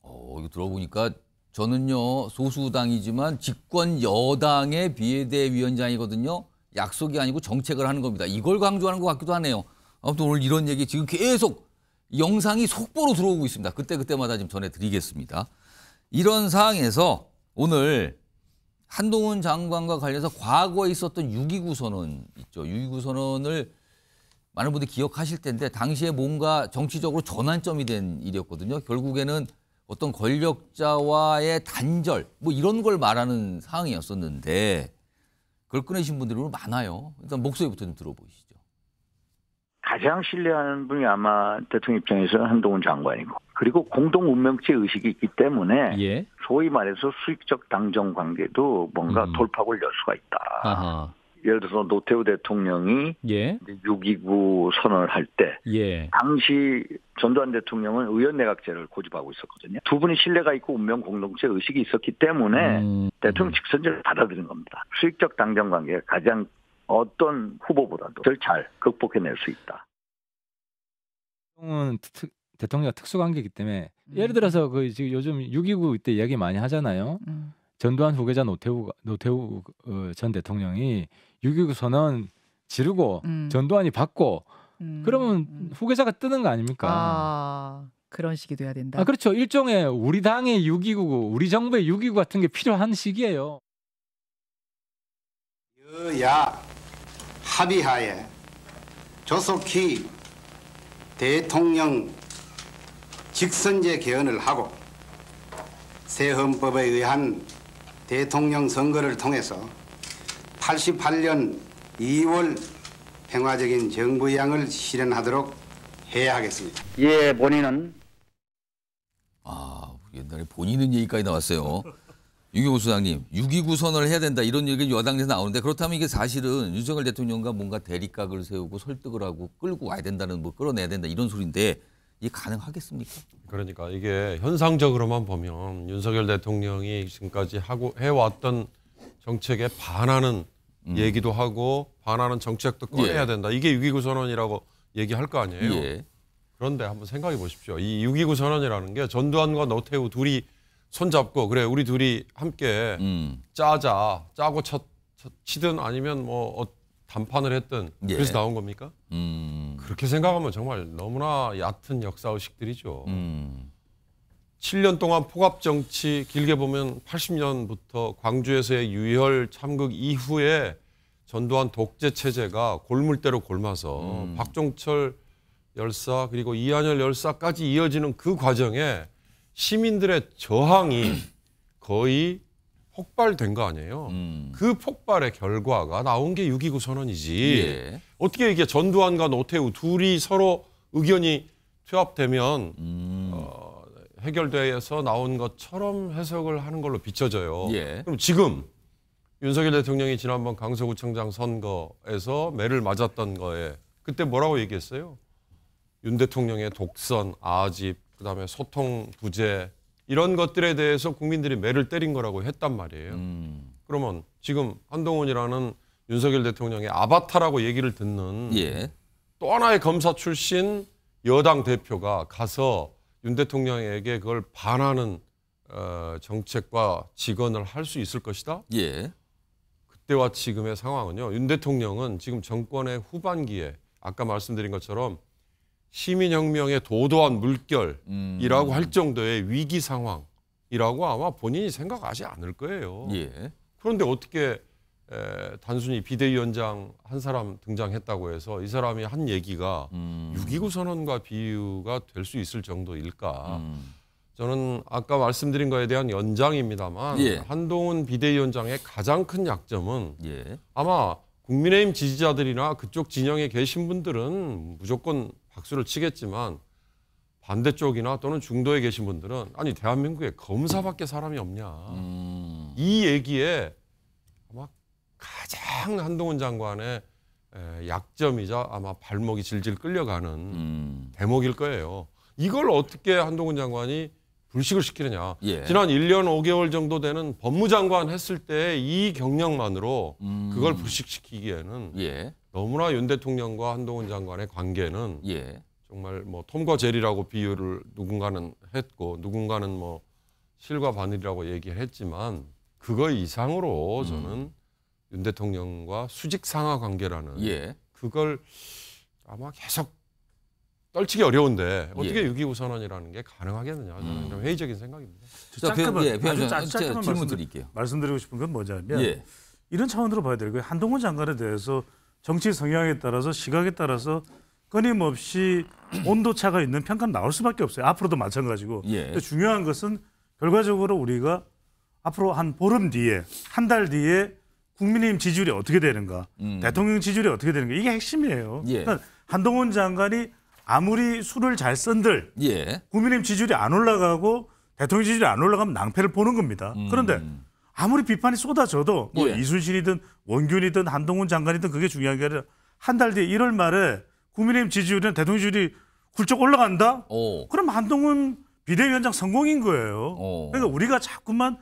이거 들어보니까 저는요 소수당이지만 집권 여당의 비대위원장이거든요. 약속이 아니고 정책을 하는 겁니다. 이걸 강조하는 것 같기도 하네요. 아무튼 오늘 이런 얘기 지금 계속 영상이 속보로 들어오고 있습니다. 그때마다 좀 전해드리겠습니다. 이런 상황에서 오늘 한동훈 장관과 관련해서 과거에 있었던 6.29 선언 있죠. 6.29 선언을 많은 분들이 기억하실 텐데 당시에 뭔가 정치적으로 전환점이 된 일이었거든요. 결국에는 어떤 권력자와의 단절 뭐 이런 걸 말하는 상황이었었는데 그걸 꺼내신 분들이 많아요. 일단 목소리부터 좀 들어보시죠. 가장 신뢰하는 분이 아마 대통령 입장에서는 한동훈 장관이고 그리고 공동 운명체 의식이 있기 때문에 소위 말해서 수익적 당정 관계도 뭔가 돌파구를 열 수가 있다. 아하. 예를 들어서 노태우 대통령이 6.29 선언을 할 때 당시 전두환 대통령은 의원내각제를 고집하고 있었거든요. 두 분이 신뢰가 있고 운명 공동체 의식이 있었기 때문에 대통령 직선제를 받아들인 겁니다. 수익적 당정 관계가 가장 어떤 후보보다도 덜 잘 극복해낼 수 있다. 대통령 특수관계이기 때문에 예를 들어서 그 지금 요즘 6.29 때 이야기 많이 하잖아요. 전두환 후계자 노태우 전 대통령이 6.29 선언 지르고 전두환이 받고 그러면 후계자가 뜨는 거 아닙니까? 그런 식이 돼야 된다. 그렇죠. 일종의 우리 당의 6.29, 우리 정부의 6.29 같은 게 필요한 시기예요. 여야 합의하에 조속히 대통령 직선제 개헌을 하고 새 헌법에 의한 대통령 선거를 통해서 88년 2월 평화적인 정부양을 실현하도록 해야 하겠습니다. 예, 본인은 옛날에 본인은 얘기까지 나왔어요. 유경호 수장님, 6.29 선언을 해야 된다 이런 얘기 여당에서 나오는데 그렇다면 이게 사실은 윤석열 대통령과 뭔가 대립각을 세우고 설득을 하고 끌고 와야 된다는 뭐 끌어내야 된다 이런 소리인데 이게 가능하겠습니까? 그러니까 이게 현상적으로만 보면 윤석열 대통령이 지금까지 하고 해왔던 정책에 반하는 얘기도 하고 반하는 정책도 꺼내야 된다. 이게 6.29 선언이라고 얘기할 거 아니에요. 예. 그런데 한번 생각해 보십시오. 이 6.29 선언이라는 게 전두환과 노태우 둘이 손잡고 그래 우리 둘이 함께 짜고 치든 아니면 뭐 담판을 했든 그래서 나온 겁니까? 그렇게 생각하면 정말 너무나 얕은 역사의식들이죠. 7년 동안 포갑정치 길게 보면 80년부터 광주에서의 유혈 참극 이후에 전두환 독재 체제가 골물대로 골마서 박종철 열사 그리고 이한열 열사까지 이어지는 그 과정에 시민들의 저항이 거의 폭발된 거 아니에요. 그 폭발의 결과가 나온 게 6.29 선언이지. 예. 어떻게 이게 전두환과 노태우 둘이 서로 의견이 투합되면 해결돼서 나온 것처럼 해석을 하는 걸로 비춰져요. 예. 그럼 지금 윤석열 대통령이 지난번 강서구청장 선거에서 매를 맞았던 거에 그때 뭐라고 얘기했어요? 윤 대통령의 독선, 아집, 그다음에 소통 부재 이런 것들에 대해서 국민들이 매를 때린 거라고 했단 말이에요. 그러면 지금 한동훈이라는 윤석열 대통령의 아바타라고 얘기를 듣는 또 하나의 검사 출신 여당 대표가 가서 윤 대통령에게 그걸 반하는 정책과 직언을 할 수 있을 것이다. 그때와 지금의 상황은요. 윤 대통령은 지금 정권의 후반기에 아까 말씀드린 것처럼 시민혁명의 도도한 물결이라고 할 정도의 위기 상황이라고 아마 본인이 생각하지 않을 거예요. 그런데 어떻게 단순히 비대위원장 한 사람 등장했다고 해서 이 사람이 한 얘기가 6.29 선언과 비유가 될 수 있을 정도일까? 저는 아까 말씀드린 거에 대한 연장입니다만 한동훈 비대위원장의 가장 큰 약점은 아마 국민의힘 지지자들이나 그쪽 진영에 계신 분들은 무조건 박수를 치겠지만 반대쪽이나 또는 중도에 계신 분들은 아니 대한민국에 검사밖에 사람이 없냐. 이 얘기에 아마 가장 한동훈 장관의 약점이자 아마 발목이 질질 끌려가는 대목일 거예요. 이걸 어떻게 한동훈 장관이 불식을 시키느냐. 지난 1년 5개월 정도 되는 법무장관 했을 때 이 경력만으로 그걸 불식시키기에는 너무나 윤 대통령과 한동훈 장관의 관계는 정말 뭐 톰과 제리라고 비유를 누군가는 했고 누군가는 뭐 실과 바늘이라고 얘기를 했지만 그거 이상으로 저는 윤 대통령과 수직 상하 관계라는 그걸 아마 계속 떨치기 어려운데 어떻게 6.29 선언이라는 게 가능하겠느냐. 저는 좀 회의적인 생각입니다. 짧게만 질문 드릴게요. 말씀드리고 싶은 건 뭐냐면 이런 차원으로 봐야 돼요. 한동훈 장관에 대해서 정치 성향에 따라서 시각에 따라서 끊임없이 온도차가 있는 평가는 나올 수밖에 없어요. 앞으로도 마찬가지고. 근데 중요한 것은 결과적으로 우리가 앞으로 한 보름 뒤에 한 달 뒤에 국민의힘 지지율이 어떻게 되는가 대통령 지지율이 어떻게 되는가 이게 핵심이에요. 그러니까 한동훈 장관이 아무리 수를 잘 쓴들 국민의힘 지지율이 안 올라가고 대통령 지지율이 안 올라가면 낭패를 보는 겁니다. 그런데 아무리 비판이 쏟아져도 뭐 이순신이든 원균이든 한동훈 장관이든 그게 중요한 게 아니라 한 달 뒤에 1월 말에 국민의힘 지지율이나 대통령 지지율이 훌쩍 올라간다? 그럼 한동훈 비대위원장 성공인 거예요. 그러니까 우리가 자꾸만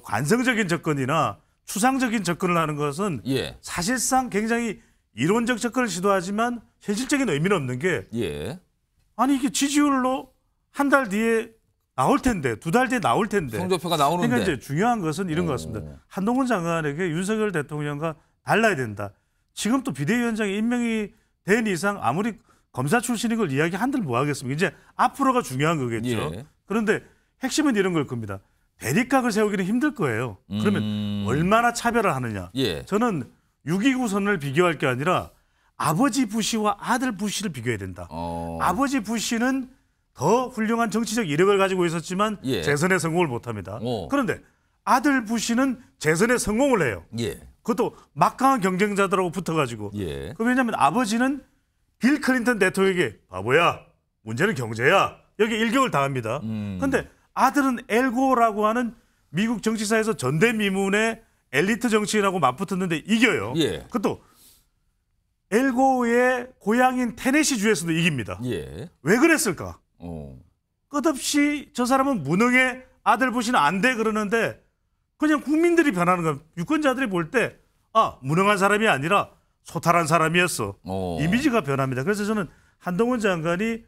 관성적인 접근이나 추상적인 접근을 하는 것은 사실상 굉장히 이론적 접근을 시도하지만 현실적인 의미는 없는 게 아니 이게 지지율로 한 달 뒤에 나올 텐데 두 달 뒤에 나올 텐데 성적표가 나오는데 그러니까 이제 중요한 것은 이런 것 같습니다. 한동훈 장관에게 윤석열 대통령과 달라야 된다. 지금 또 비대위원장이 임명이 된 이상 아무리 검사 출신인 걸 이야기한들 뭐 하겠습니까? 이제 앞으로가 중요한 거겠죠. 그런데 핵심은 이런 걸 겁니다. 대립각을 세우기는 힘들 거예요. 그러면 얼마나 차별을 하느냐. 저는 6.29 선언을 비교할 게 아니라 아버지 부시와 아들 부시를 비교해야 된다. 아버지 부시는 더 훌륭한 정치적 이력을 가지고 있었지만 예. 재선에 성공을 못합니다. 그런데 아들 부시는 재선에 성공을 해요. 예. 그것도 막강한 경쟁자들하고 붙어가지고. 예. 그 왜냐하면 아버지는 빌 클린턴 대통령에게 바보야, 문제는 경제야, 여기 일격을 당합니다. 그런데 아들은 엘고라고 하는 미국 정치사에서 전대미문의 엘리트 정치인하고 맞붙었는데 이겨요. 예. 그것도 엘고의 고향인 테네시주에서도 이깁니다. 예. 왜 그랬을까? 끝없이 저 사람은 무능해, 아들 부시는 안 돼 그러는데 그냥 국민들이 변하는 거야. 유권자들이 볼 때 무능한 사람이 아니라 소탈한 사람이었어. 이미지가 변합니다. 그래서 저는 한동훈 장관이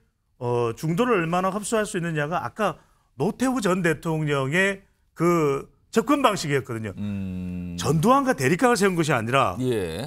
중도를 얼마나 흡수할 수 있느냐가 아까 노태우 전 대통령의 그 접근 방식이었거든요. 전두환과 대립각을 세운 것이 아니라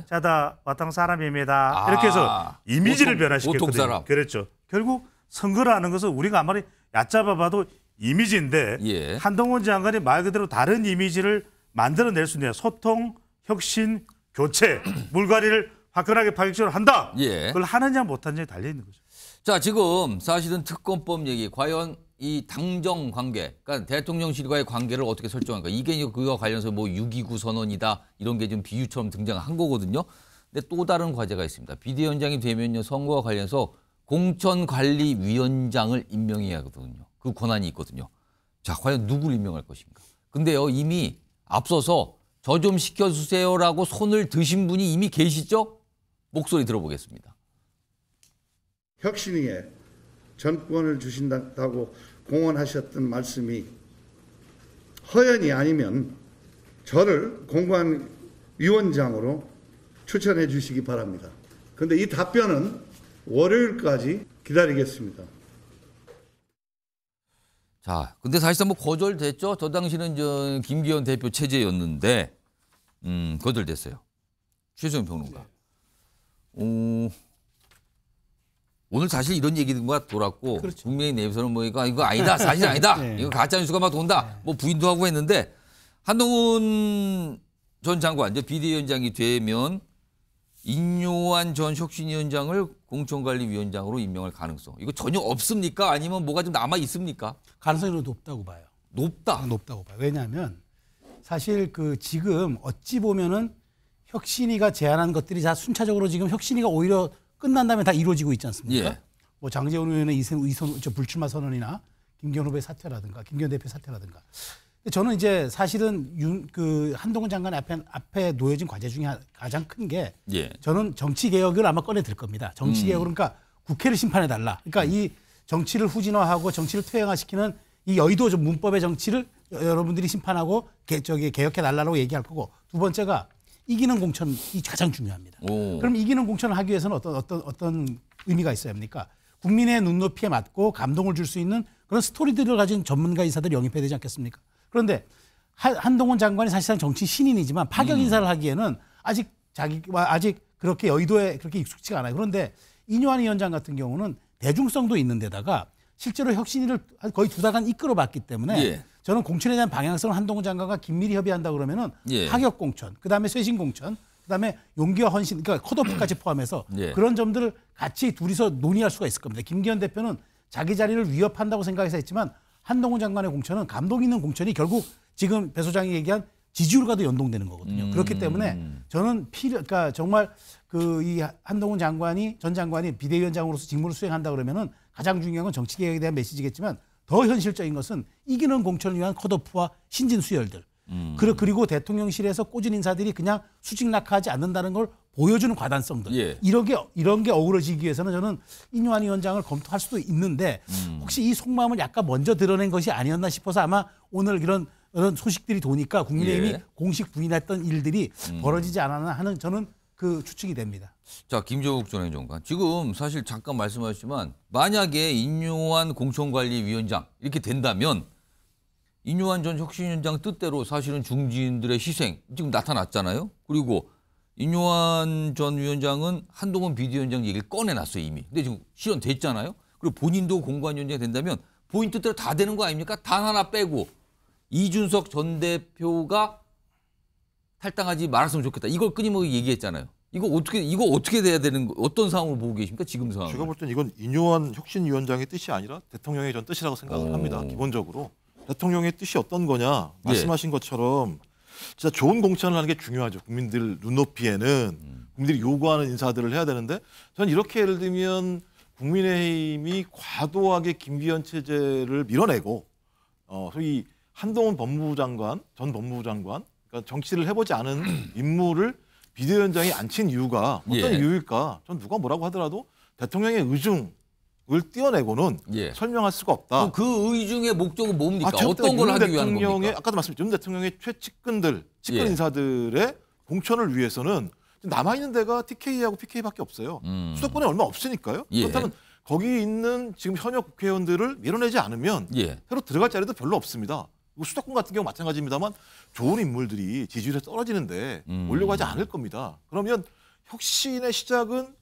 자다 와탕 사람입니다. 이렇게 해서 이미지를 변화시켰거든요. 보통 사람. 그렇죠. 결국 선거라는 것은 우리가 아무리 얕잡아 봐도 이미지인데 한동훈 장관이 말 그대로 다른 이미지를 만들어낼 수 있느냐. 소통, 혁신, 교체, 물갈이를 화끈하게 파격적으로 한다. 그걸 하느냐 못하느냐에 달려있는 거죠. 자, 지금 사실은 특검법 얘기, 과연 이 당정 관계, 그러니까 대통령실과의 관계를 어떻게 설정할까? 이게 그와 관련해서 뭐 6.29 선언이다 이런 게 좀 비유처럼 등장한 거거든요. 근데 또 다른 과제가 있습니다. 비대위원장이 되면요, 선거와 관련해서 공천관리위원장을 임명해야 하거든요. 그 권한이 있거든요. 자, 과연 누구를 임명할 것인가? 근데요, 이미 앞서서 저 좀 시켜주세요라고 손을 드신 분이 이미 계시죠? 목소리 들어보겠습니다. 혁신위에 전권을 주신다고 공언하셨던 말씀이 허연이 아니면 저를 공관위원장으로 추천해 주시기 바랍니다. 그런데 이 답변은 월요일까지 기다리겠습니다. 자, 근데 사실상 뭐 거절됐죠. 저 당시는 김기현 대표 체제였는데 거절됐어요. 최수영 평론가. 오늘 사실 이런 얘기가 돌았고 국민의 내에서는 뭐 이거 아니다, 사실 아니다, 이거 가짜 뉴스가 막 돈다, 뭐 부인도 하고 했는데 한동훈 전 장관 이제 비대위원장이 되면 인요한 전 혁신위원장을 공천관리위원장으로 임명할 가능성 이거 전혀 없습니까? 아니면 뭐가 좀 남아 있습니까? 가능성이 높다고 봐요. 높다고 봐요. 왜냐하면 사실 지금 어찌 보면은 혁신위가 제안한 것들이 다 순차적으로 지금 혁신위가 오히려 끝난 다음에 다 이루어지고 있지 않습니까? 뭐 장제원 의원의 불출마 선언이나 김기현 후보의 사퇴라든가 김기현 대표 사퇴라든가. 저는 이제 사실은 한동훈 장관 앞에 놓여진 과제 중에 가장 큰 게 저는 정치 개혁을 아마 꺼내 들 겁니다. 정치 개혁을 그러니까 국회를 심판해 달라. 그러니까 이 정치를 후진화하고 정치를 퇴행화시키는 이 여의도 문법의 정치를 여러분들이 심판하고 개혁해 달라고 얘기할 거고, 두 번째가 이기는 공천이 가장 중요합니다. 그럼 이기는 공천을 하기 위해서는 어떤 의미가 있어야 합니까? 국민의 눈높이에 맞고 감동을 줄 수 있는 그런 스토리들을 가진 전문가 인사들을 영입해야 되지 않겠습니까? 그런데 한동훈 장관이 사실상 정치 신인이지만 파격 인사를 하기에는 아직 그렇게 여의도에 그렇게 익숙치가 않아요. 그런데 인요한 위원장 같은 경우는 대중성도 있는 데다가 실제로 혁신위를 거의 2달간 이끌어봤기 때문에 저는 공천에 대한 방향성을 한동훈 장관과 긴밀히 협의한다 그러면은 파격 공천, 그다음에 쇄신 공천, 그다음에 용기와 헌신, 그러니까 컷오프까지 포함해서 그런 점들을 같이 둘이서 논의할 수가 있을 겁니다. 김기현 대표는 자기 자리를 위협한다고 생각해서 했지만 한동훈 장관의 공천은 감동 있는 공천이 결국 지금 배 소장이 얘기한 지지율과도 연동되는 거거든요. 그렇기 때문에 저는 그러니까 정말 이 한동훈 전 장관이 비대위원장으로서 직무를 수행한다 그러면은 가장 중요한 건 정치 개혁에 대한 메시지겠지만 더 현실적인 것은 이기는 공천을 위한 컷오프와 신진 수혈들. 그리고 대통령실에서 꽂은 인사들이 그냥 수직낙하하지 않는다는 걸 보여주는 과단성들. 이런 게 어우러지기 위해서는 저는 인요한 위원장을 검토할 수도 있는데 혹시 이 속마음을 약간 먼저 드러낸 것이 아니었나 싶어서 아마 오늘 이런 소식들이 도니까 국민의힘이 공식 부인했던 일들이 벌어지지 않았나 하는 저는 그 추측이 됩니다. 자, 김종욱 전 행정관. 지금 사실 잠깐 말씀하셨지만 만약에 인요한 공천관리위원장 이렇게 된다면 인요한 전 혁신위원장 뜻대로 사실은 중진들의 희생 지금 나타났잖아요. 그리고 인요한 전 위원장은 한동훈 비대위원장 얘기를 꺼내놨어요 이미. 근데 지금 실현됐잖아요. 그리고 본인도 공관위원장이 된다면 본인 뜻대로 다 되는 거 아닙니까? 단 하나 빼고 이준석 전 대표가 탈당하지 말았으면 좋겠다. 이걸 끊임없이 얘기했잖아요. 이거 어떻게 돼야 되는 어떤 상황을 보고 계십니까? 지금 상황. 제가 볼 땐 이건 인요한 혁신위원장의 뜻이 아니라 대통령의 전 뜻이라고 생각을 합니다. 기본적으로 대통령의 뜻이 어떤 거냐 말씀하신 것처럼 진짜 좋은 공천을 하는 게 중요하죠. 국민들 눈높이에는 국민들이 요구하는 인사들을 해야 되는데 저는 이렇게 예를 들면 국민의힘이 과도하게 김기현 체제를 밀어내고 소위 한동훈 법무부 장관, 전 법무부 장관, 그러니까 정치를 해보지 않은 인물을 비대위원장이 앉힌 이유가 어떤 이유일까? 전 누가 뭐라고 하더라도 대통령의 의중을 띄어내고는 설명할 수가 없다. 그 의중의 목적은 뭡니까? 어떤 걸 하기 위한 겁니까? 아까도 말씀드렸죠. 윤 대통령의 측근 인사들의 공천을 위해서는 남아있는 데가 TK하고 PK밖에 없어요. 수도권에 얼마 없으니까요. 그렇다면 거기 있는 지금 현역 국회의원들을 밀어내지 않으면 새로 들어갈 자리도 별로 없습니다. 수도권 같은 경우 마찬가지입니다만 좋은 인물들이 지지율이 떨어지는데 몰려가지 않을 겁니다. 그러면 혁신의 시작은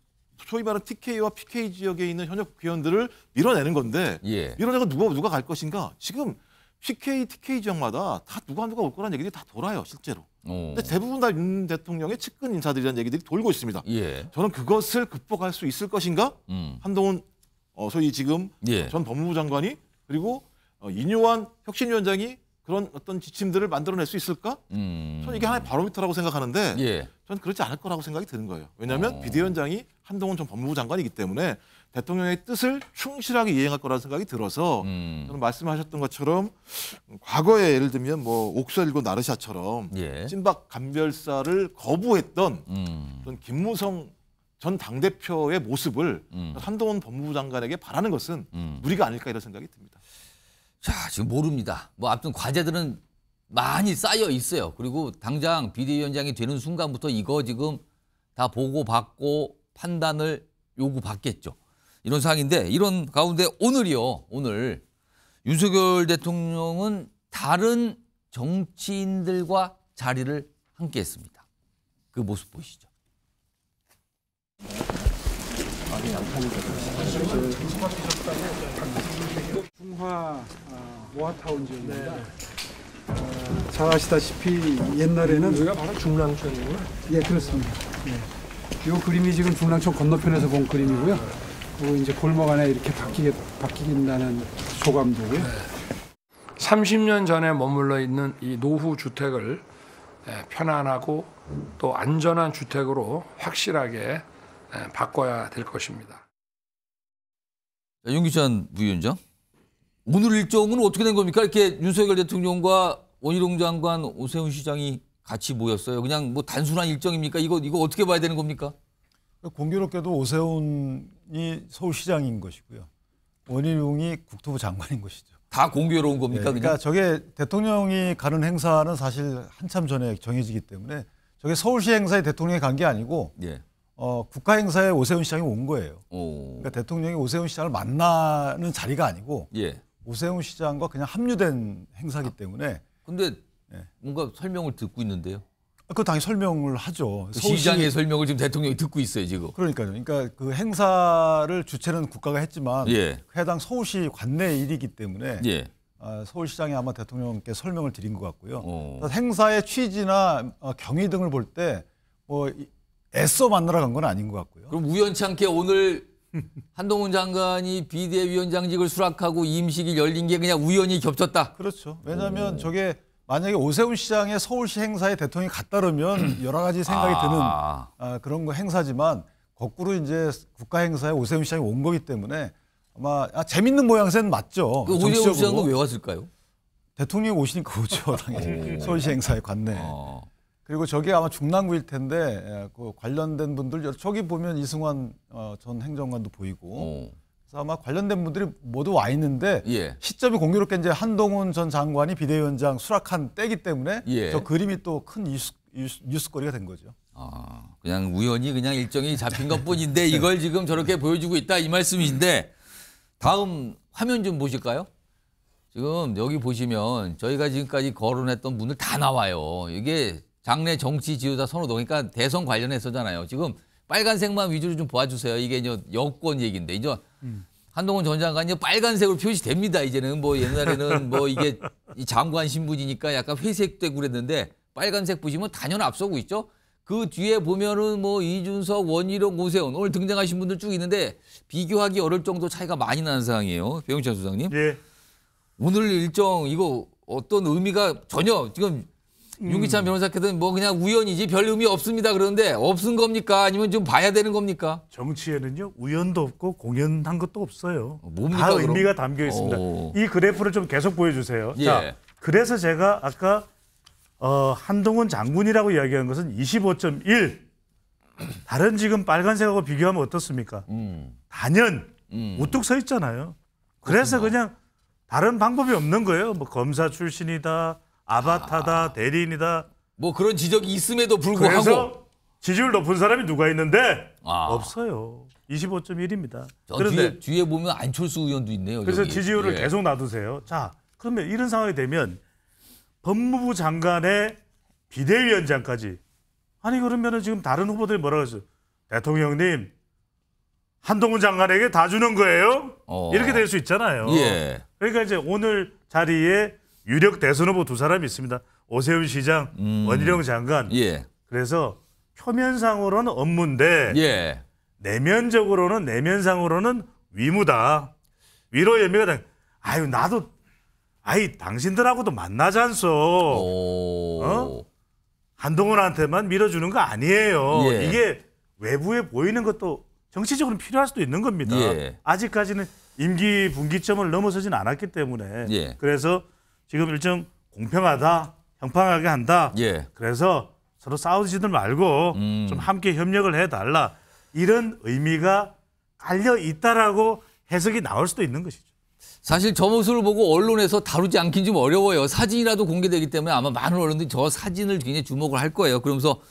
소위 말하는 TK와 PK 지역에 있는 현역 국회의원들을 밀어내는 건데 밀어내고 누가 갈 것인가? 지금 PK, TK 지역마다 다 누가 올 거라는 얘기들이 다 돌아요, 실제로. 근데 대부분 다 윤 대통령의 측근 인사들이라는 얘기들이 돌고 있습니다. 저는 그것을 극복할 수 있을 것인가? 한동훈 소위 지금 전 법무부 장관이 그리고 인요한 혁신위원장이 그런 어떤 지침들을 만들어낼 수 있을까? 저는 이게 하나의 바로미터라고 생각하는데 저는 그렇지 않을 거라고 생각이 드는 거예요. 왜냐하면 비대위원장이 한동훈 전 법무부 장관이기 때문에 대통령의 뜻을 충실하게 이행할 거라는 생각이 들어서 저는 말씀하셨던 것처럼 과거에 예를 들면 뭐 옥설고 나르샤처럼 찐박 간별사를 거부했던 그런 김무성 전 당대표의 모습을 한동훈 법무부 장관에게 바라는 것은 무리가 아닐까 이런 생각이 듭니다. 자, 지금 모릅니다. 뭐 아무튼 과제들은 많이 쌓여 있어요. 그리고 당장 비대위원장이 되는 순간부터 이거 지금 다 보고받고 판단을 요구받겠죠. 이런 상황인데 이런 가운데 오늘 윤석열 대통령은 다른 정치인들과 자리를 함께 했습니다. 그 모습 보시죠. 중화 모아타운 지역입니다. 잘 아시다시피 옛날에는 여기가 바로 중랑천이고요. 예, 그렇습니다. 이 그림이 지금 중랑천 건너편에서 본 그림이고요. 그리고 이제 골목 안에 이렇게 바뀐다는 소감도고요. 30년 전에 머물러 있는 이 노후 주택을 편안하고 또 안전한 주택으로 확실하게 바꿔야 될 것입니다. 윤기찬 부위원장, 오늘 일정은 어떻게 된 겁니까? 이렇게 윤석열 대통령과 원희룡 장관, 오세훈 시장이 같이 모였어요. 그냥 뭐 단순한 일정입니까? 이거 어떻게 봐야 되는 겁니까? 공교롭게도 오세훈이 서울시장인 것이고요. 원희룡이 국토부 장관인 것이죠. 다 공교로운 겁니까? 네, 그러니까 저게 대통령이 가는 행사는 사실 한참 전에 정해지기 때문에 저게 서울시 행사에 대통령이 간 게 아니고 국가 행사에 오세훈 시장이 온 거예요. 그러니까 대통령이 오세훈 시장을 만나는 자리가 아니고 오세훈 시장과 그냥 합류된 행사기 때문에. 근데 뭔가 설명을 듣고 있는데요. 그 당연히 설명을 하죠. 그 시장의 설명을 지금 대통령이 듣고 있어요, 지금. 그러니까요. 그러니까 그 행사를 주최는 국가가 했지만 해당 서울시 관내 일이기 때문에 서울시장이 아마 대통령께 설명을 드린 것 같고요. 행사의 취지나 경위 등을 볼 때 뭐 애써 만나러 간 건 아닌 것 같고요. 그럼 우연찮게 오늘 한동훈 장관이 비대위원장직을 수락하고 임식이 열린 게 그냥 우연히 겹쳤다. 그렇죠. 왜냐하면 저게 만약에 오세훈 시장의 서울시 행사에 대통령이 갔다 그러면 여러 가지 생각이 드는 그런 거 행사지만 거꾸로 이제 국가 행사에 오세훈 시장이 온 거기 때문에 아마 재밌는 모양새는 맞죠. 그 오세훈 시장은 왜 왔을까요? 대통령이 오시니까 오죠, 당연히. 서울시 행사에 관내. 그리고 저게 아마 중랑구일 텐데 그 관련된 분들 저기 보면 이승환 전 행정관도 보이고 그래서 아마 관련된 분들이 모두 와 있는데 시점이 공교롭게 이제 한동훈 전 장관이 비대위원장 수락한 때이기 때문에 저 그림이 또 큰 뉴스거리가 된 거죠. 그냥 우연히 그냥 일정이 잡힌 것뿐인데 이걸 지금 저렇게 보여주고 있다 이 말씀이신데 다음 화면 좀 보실까요? 지금 여기 보시면 저희가 지금까지 거론했던 분들 다 나와요. 이게 장래 정치 지도자 선호도 그러니까 대선 관련해서잖아요. 지금 빨간색만 위주로 좀 봐주세요. 이게 이제 여권 얘기인데 이제 한동훈 전 장관이 빨간색으로 표시됩니다. 이제는 뭐 옛날에는 뭐 이게 장관 신분이니까 약간 회색되고 그랬는데 빨간색 보시면 단연 앞서고 있죠. 그 뒤에 보면은 뭐 이준석, 원희룡, 오세훈 오늘 등장하신 분들 쭉 있는데 비교하기 어려울 정도 차이가 많이 나는 상황이에요. 배용찬 소장님. 예. 오늘 일정 이거 어떤 의미가 전혀 지금 윤기찬 변호사께서는 뭐 그냥 우연이지 별 의미 없습니다. 그런데 없은 겁니까? 아니면 좀 봐야 되는 겁니까? 정치에는요 우연도 없고 공연한 것도 없어요. 뭡니까, 다 그럼? 의미가 담겨 있습니다. 이 그래프를 좀 계속 보여주세요. 예. 자, 그래서 제가 아까 한동훈 장군이라고 이야기한 것은 25.1. 다른 지금 빨간색하고 비교하면 어떻습니까? 단연 우뚝 서 있잖아요. 그래서 그냥 다른 방법이 없는 거예요. 뭐 검사 출신이다, 아바타다, 대리인이다. 뭐 그런 지적이 있음에도 그래서 불구하고 지지율 높은 사람이 누가 있는데 없어요. 25.1입니다. 그런데 뒤에 보면 안철수 의원도 있네요. 그래서 여기. 지지율을 예. 계속 놔두세요. 자, 그러면 이런 상황이 되면 법무부 장관의 비대위원장까지 아니 그러면은 지금 다른 후보들이 뭐라고 했어요? 대통령님 한동훈 장관에게 다 주는 거예요? 이렇게 될 수 있잖아요. 예. 그러니까 이제 오늘 자리에 유력 대선 후보 두 사람이 있습니다. 오세훈 시장, 원희룡 장관. 예. 그래서 표면상으로는 업무인데 예. 내면상으로는 위무다. 위로의 의미가 다. 아유 나도 당신들하고도 만나잖소. 한동훈한테만 밀어주는 거 아니에요. 예. 이게 외부에 보이는 것도 정치적으로 필요할 수도 있는 겁니다. 예. 아직까지는 임기 분기점을 넘어서지는 않았기 때문에 예. 그래서 지금 일정 공평하다, 평평하게 한다. 예. 그래서 서로 싸우지들 말고 좀 함께 협력을 해달라. 이런 의미가 깔려 있다라고 해석이 나올 수도 있는 것이죠. 사실 저 모습을 보고 언론에서 다루지 않긴 좀 어려워요. 사진이라도 공개되기 때문에 아마 많은 언론들이 저 사진을 굉장히 주목을 할 거예요. 그러면서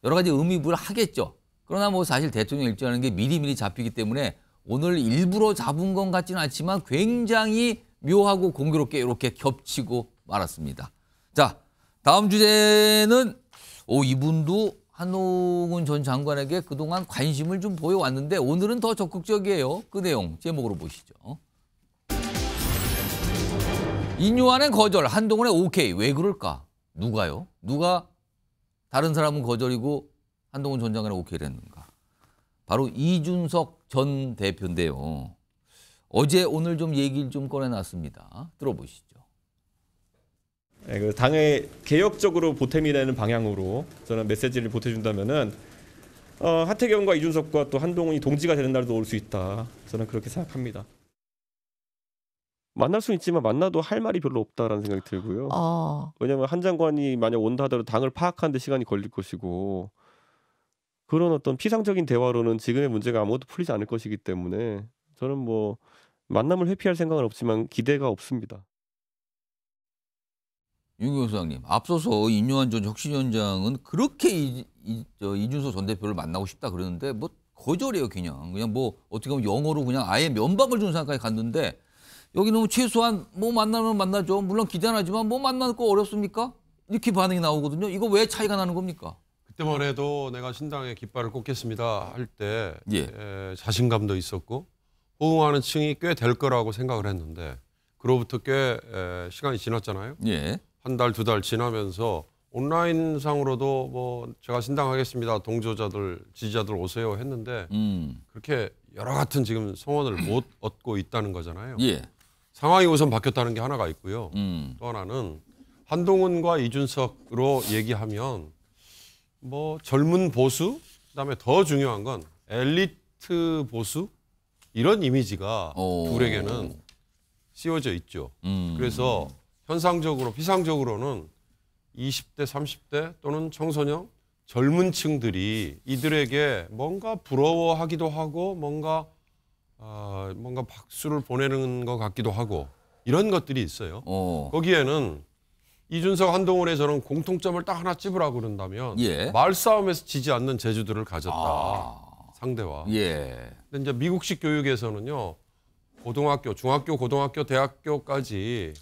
여러 가지 의미부를 하겠죠. 그러나 뭐 사실 대통령 일정하는 게 미리미리 잡히기 때문에 오늘 일부러 잡은 건 같지는 않지만 굉장히 묘하고 공교롭게 이렇게 겹치고 말았습니다. 자, 다음 주제는 이분도 한동훈 전 장관에게 그동안 관심을 좀 보여왔는데 오늘은 더 적극적이에요. 그 내용 제목으로 보시죠. 인요한의 거절, 한동훈의 오케이. 왜 그럴까? 누가요? 누가 다른 사람은 거절이고 한동훈 전 장관의 오케이를 했는가? 바로 이준석 전 대표인데요. 어제 오늘 좀 얘기를 좀 꺼내놨습니다. 들어보시죠. 네, 그 당의 개혁적으로 보탬이 되는 방향으로 저는 메시지를 보태준다면은 하태경과 이준석과 또 한동훈이 동지가 되는 날도 올 수 있다. 저는 그렇게 생각합니다. 만날 수는 있지만 만나도 할 말이 별로 없다라는 생각이 들고요. 왜냐하면 한 장관이 만약 온다 하더라도 당을 파악하는 데 시간이 걸릴 것이고 그런 어떤 피상적인 대화로는 지금의 문제가 아무것도 풀리지 않을 것이기 때문에 저는 뭐 만남을 회피할 생각은 없지만 기대가 없습니다. 윤경수 소장님, 앞서서 인요한 전 혁신위원장은 그렇게 이준석 전 대표를 만나고 싶다 그러는데 뭐 거절해요. 그냥 뭐 어떻게 보면 영어로 그냥 아예 면박을 주는 상황까지 갔는데 여기는 최소한 뭐 만나면 만나죠. 물론 기대는 하지만 뭐 만날 거 어렵습니까? 이렇게 반응이 나오거든요. 이거 왜 차이가 나는 겁니까? 그때만 해도 내가 신당의 깃발을 꽂겠습니다 할 때 자신감도 있었고 호응하는 층이 꽤 될 거라고 생각을 했는데 그로부터 꽤 시간이 지났잖아요. 예. 한 달, 두 달 지나면서 온라인상으로도 뭐 제가 신당하겠습니다. 동조자들, 지지자들 오세요 했는데 그렇게 여러 같은 지금 성원을 못 얻고 있다는 거잖아요. 예. 상황이 우선 바뀌었다는 게 하나가 있고요. 또 하나는 한동훈과 이준석으로 얘기하면 뭐 젊은 보수, 그다음에 더 중요한 건 엘리트 보수 이런 이미지가 둘에게는 씌워져 있죠. 그래서 현상적으로, 피상적으로는 20대, 30대 또는 청소년, 젊은 층들이 이들에게 뭔가 부러워하기도 하고 뭔가 박수를 보내는 것 같기도 하고 이런 것들이 있어요. 거기에는 이준석, 한동훈의 저는 공통점을 딱 하나 찝으라고 그런다면 말싸움에서 지지 않는 재주들을 가졌다. 상대와. 근데 이제 미국식 교육에서는요. 고등학교, 중학교, 고등학교, 대학교까지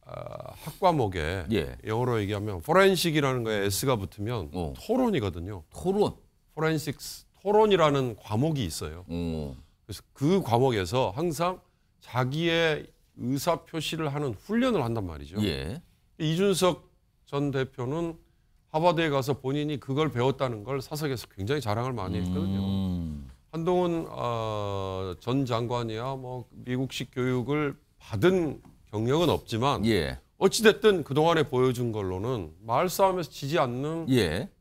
학과목에 영어로 얘기하면 포렌식이라는 거에 S가 붙으면 토론이거든요. 토론? 포렌식스 토론이라는 과목이 있어요. 그래서 그 과목에서 항상 자기의 의사 표시를 하는 훈련을 한단 말이죠. 이준석 전 대표는 하버드에 가서 본인이 그걸 배웠다는 걸 사석에서 굉장히 자랑을 많이 했거든요. 한동훈 전 장관이야 뭐 미국식 교육을 받은 경력은 없지만 어찌됐든 그동안에 보여준 걸로는 말싸움에서 지지 않는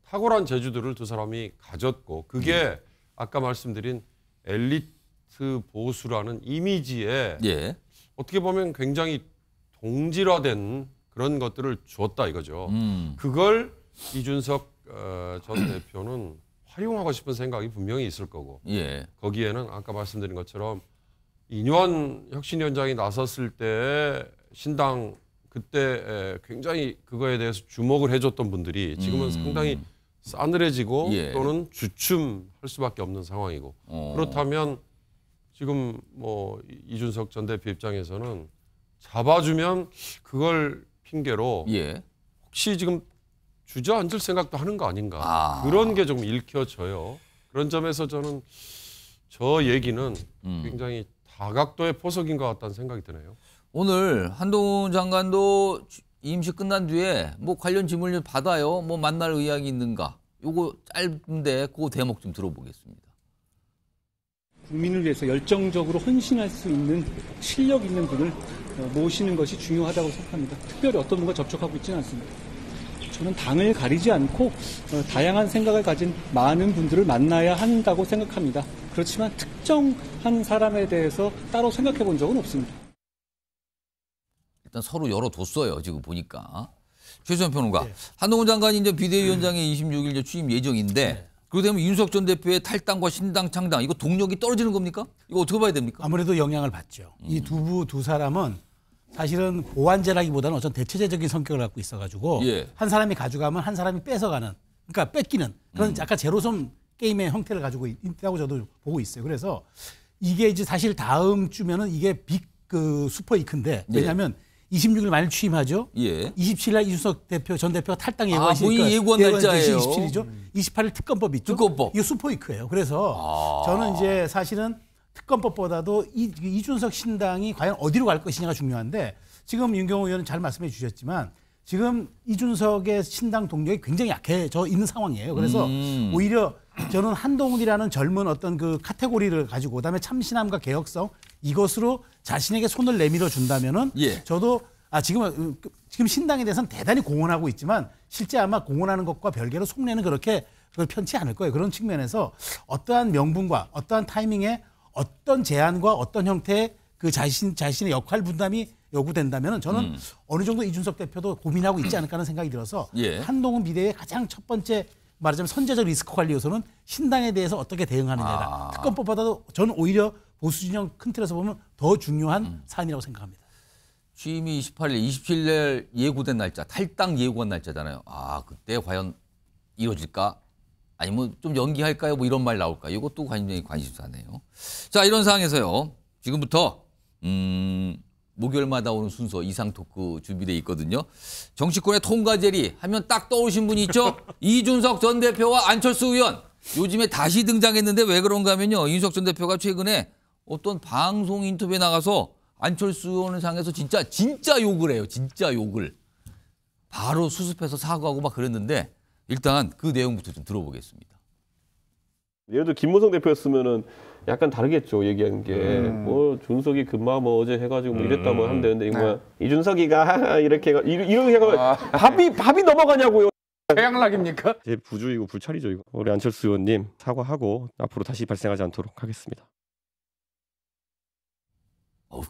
탁월한 재주들을 두 사람이 가졌고 그게 아까 말씀드린 엘리트 보수라는 이미지에 어떻게 보면 굉장히 동질화된 그런 것들을 주었다 이거죠. 그걸 이준석 전 대표는 활용하고 싶은 생각이 분명히 있을 거고 거기에는 아까 말씀드린 것처럼 이뇨한 혁신위원장이 나섰을 때 신당 그때 굉장히 그거에 대해서 주목을 해줬던 분들이 지금은 상당히 싸늘해지고 또는 주춤할 수밖에 없는 상황이고 그렇다면 지금 뭐 이준석 전 대표 입장에서는 잡아주면 그걸 핑계로 혹시 지금 주저앉을 생각도 하는 거 아닌가 그런 게 좀 읽혀져요. 그런 점에서 저는 저 얘기는 굉장히 다각도의 포석인 것 같다는 생각이 드네요. 오늘 한동훈 장관도 임시 끝난 뒤에 뭐 관련 질문을 받아요. 뭐 만날 의향이 있는가? 요거 짧은데 그 대목 좀 들어보겠습니다. 국민을 위해서 열정적으로 헌신할 수 있는 실력 있는 분을 모시는 것이 중요하다고 생각합니다. 특별히 어떤 분과 접촉하고 있지는 않습니다. 저는 당을 가리지 않고 다양한 생각을 가진 많은 분들을 만나야 한다고 생각합니다. 그렇지만 특정한 사람에 대해서 따로 생각해 본 적은 없습니다. 일단 서로 열어뒀어요. 지금 보니까. 최수연 평론가. 한동훈 장관이 이제 비대위원장에 26일 이제 취임 예정인데 그러고 되면 윤석열 전 대표의 탈당과 신당 창당 이거 동력이 떨어지는 겁니까? 이거 어떻게 봐야 됩니까? 아무래도 영향을 받죠. 이 두 사람은 사실은 보완제라기보다는 어떤 대체제적인 성격을 갖고 있어가지고 한 사람이 가져가면 한 사람이 뺏어가는 그러니까 뺏기는 그런 약간 제로섬 게임의 형태를 가지고 있다고 저도 보고 있어요. 그래서 이게 이제 사실 다음 주면은 이게 빅 그 슈퍼이크인데 왜냐하면 26일 만일 취임하죠. 27일 날 이준석 전 대표가 탈당 예고하시니까 본인 예고한 날짜예요. 27일이죠. 28일 특검법 있죠. 특검법. 이거 슈퍼이크예요. 그래서 저는 이제 사실은 특검법보다도 이준석 신당이 과연 어디로 갈 것이냐가 중요한데 지금 윤경호 의원은 잘 말씀해 주셨지만 지금 이준석의 신당 동력이 굉장히 약해져 있는 상황이에요. 그래서 오히려 저는 한동훈이라는 젊은 어떤 그 카테고리를 가지고 그다음에 참신함과 개혁성 이것으로 자신에게 손을 내밀어 준다면은 저도 지금 신당에 대해서는 대단히 공헌하고 있지만 실제 아마 공헌하는 것과 별개로 속내는 그렇게 그걸 편치 않을 거예요. 그런 측면에서 어떠한 명분과 어떠한 타이밍에 어떤 제안과 어떤 형태의 그 자신의 역할 분담이 요구된다면 저는 어느 정도 이준석 대표도 고민하고 있지 않을까 하는 생각이 들어서 한동훈 비대위의 가장 첫 번째 말하자면 선제적 리스크 관리 요소는 신당에 대해서 어떻게 대응하느냐다. 특검법보다도 저는 오히려 보수 진영 큰 틀에서 보면 더 중요한 사안이라고 생각합니다. 취임이 28일, 27일 날 예고된 날짜, 탈당 예고한 날짜잖아요. 그때 과연 이루어질까? 아니면 좀 연기할까요? 뭐 이런 말 나올까? 이것도 굉장히 관심사네요. 자, 이런 상황에서요. 지금부터 목요일마다 오는 순서 이상 토크 준비돼 있거든요. 정치권의 통과제리 하면 딱 떠오르신 분이 있죠? 이준석 전 대표와 안철수 의원. 요즘에 다시 등장했는데 왜 그런가 하면요. 이준석 전 대표가 최근에 어떤 방송 인터뷰에 나가서 안철수 의원을 향해서 진짜 욕을 해요. 진짜 욕을. 바로 수습해서 사과하고 막 그랬는데 일단 그 내용부터 좀 들어보겠습니다. 예를 들어 김무성 대표였으면은 약간 다르겠죠. 얘기하는 게. 뭐 준석이 금방 뭐 어제 해가지고 뭐 이랬다면 하면 되는데 이거 이준석이가 이렇게 해가 밥이 넘어가냐고요. 태양락입니까? 제 부주의고 불찰이죠 이거. 우리 안철수 의원님 사과하고 앞으로 다시 발생하지 않도록 하겠습니다.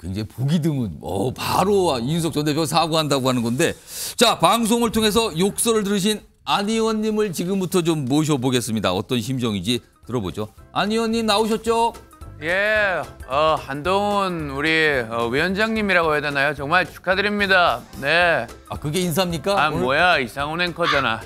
굉장히 보기 드문. 바로 이준석 전 대표가 사과한다고 하는 건데 자 방송을 통해서 욕설을 들으신 안 의원님을 지금부터 좀 모셔보겠습니다. 어떤 심정인지 들어보죠. 안 의원님 나오셨죠? 예, 한동훈 우리 위원장님이라고 해야 되나요? 정말 축하드립니다. 네. 그게 인사입니까? 오늘? 뭐야 이상훈 앵커잖아.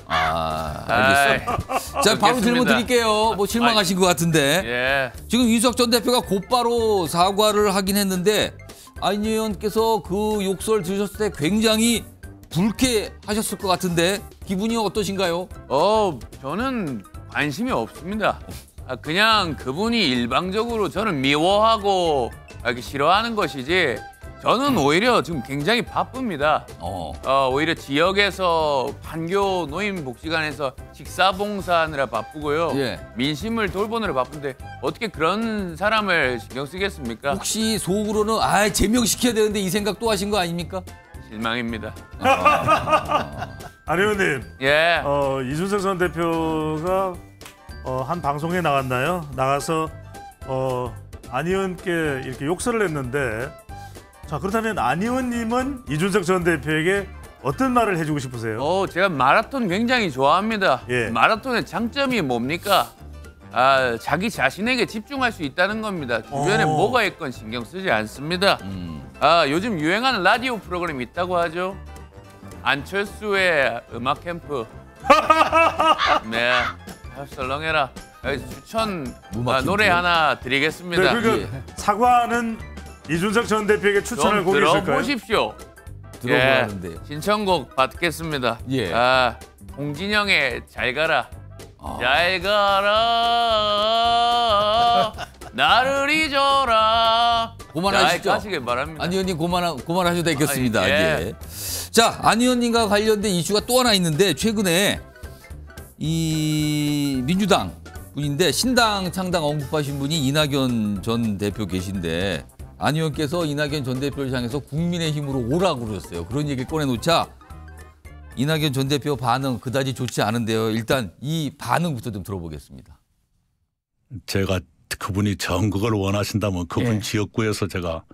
알겠어요. 자, 바로 질문 드릴게요. 뭐 실망하신 것 같은데. 예. 지금 이준석 전 대표가 곧바로 사과를 하긴 했는데 안 의원께서 그 욕설 들으셨을 때 굉장히 불쾌하셨을 것 같은데 기분이 어떠신가요? 저는 관심이 없습니다. 그냥 그분이 일방적으로 저는 미워하고 이렇게 싫어하는 것이지 저는 오히려 지금 굉장히 바쁩니다. 오히려 지역에서 판교 노인복지관에서 식사봉사하느라 바쁘고요. 예. 민심을 돌보느라 바쁜데 어떻게 그런 사람을 신경 쓰겠습니까? 혹시 속으로는 제명시켜야 되는데 이 생각 또 하신 거 아닙니까? 실망입니다. 안 의원님. 예. 이준석 전 대표가 한 방송에 나갔나요? 나가서 안 의원께 이렇게 욕설을 했는데, 자, 그렇다면 안 의원님은 이준석 전 대표에게 어떤 말을 해주고 싶으세요? 제가 마라톤 굉장히 좋아합니다. 마라톤의 장점이 뭡니까? 자기 자신에게 집중할 수 있다는 겁니다. 주변에 뭐가 있건 신경 쓰지 않습니다. 요즘 유행하는 라디오 프로그램이 있다고 하죠. 안철수의 음악 캠프. 네, 설렁해라. 추천 노래 하나 드리겠습니다. 네, 그러니까 사과는 이준석 전 대표에게 추천을 곡이 있을까요? 들어보십시오. 들어보라는데. 신청곡 받겠습니다. 예. 홍진영의 잘 가라. 잘 가라. 나를 잊어라. 그만하시죠. 가시길 바랍니다. 안 의원님 그만하셔도 되겠습니다. 예. 자, 안 의원님과 관련된 이슈가 또 하나 있는데, 최근에 이 민주당 분인데 신당 창당 언급하신 분이 이낙연 전 대표 계신데, 안 의원께서 이낙연 전 대표를 향해서 국민의힘으로 오라고 그러셨어요. 그런 얘기를 꺼내놓자 이낙연 전 대표 반응 그다지 좋지 않은데요. 일단 이 반응부터 좀 들어보겠습니다. 제가 그분이 전국을 원하신다면 그분 지역구에서 제가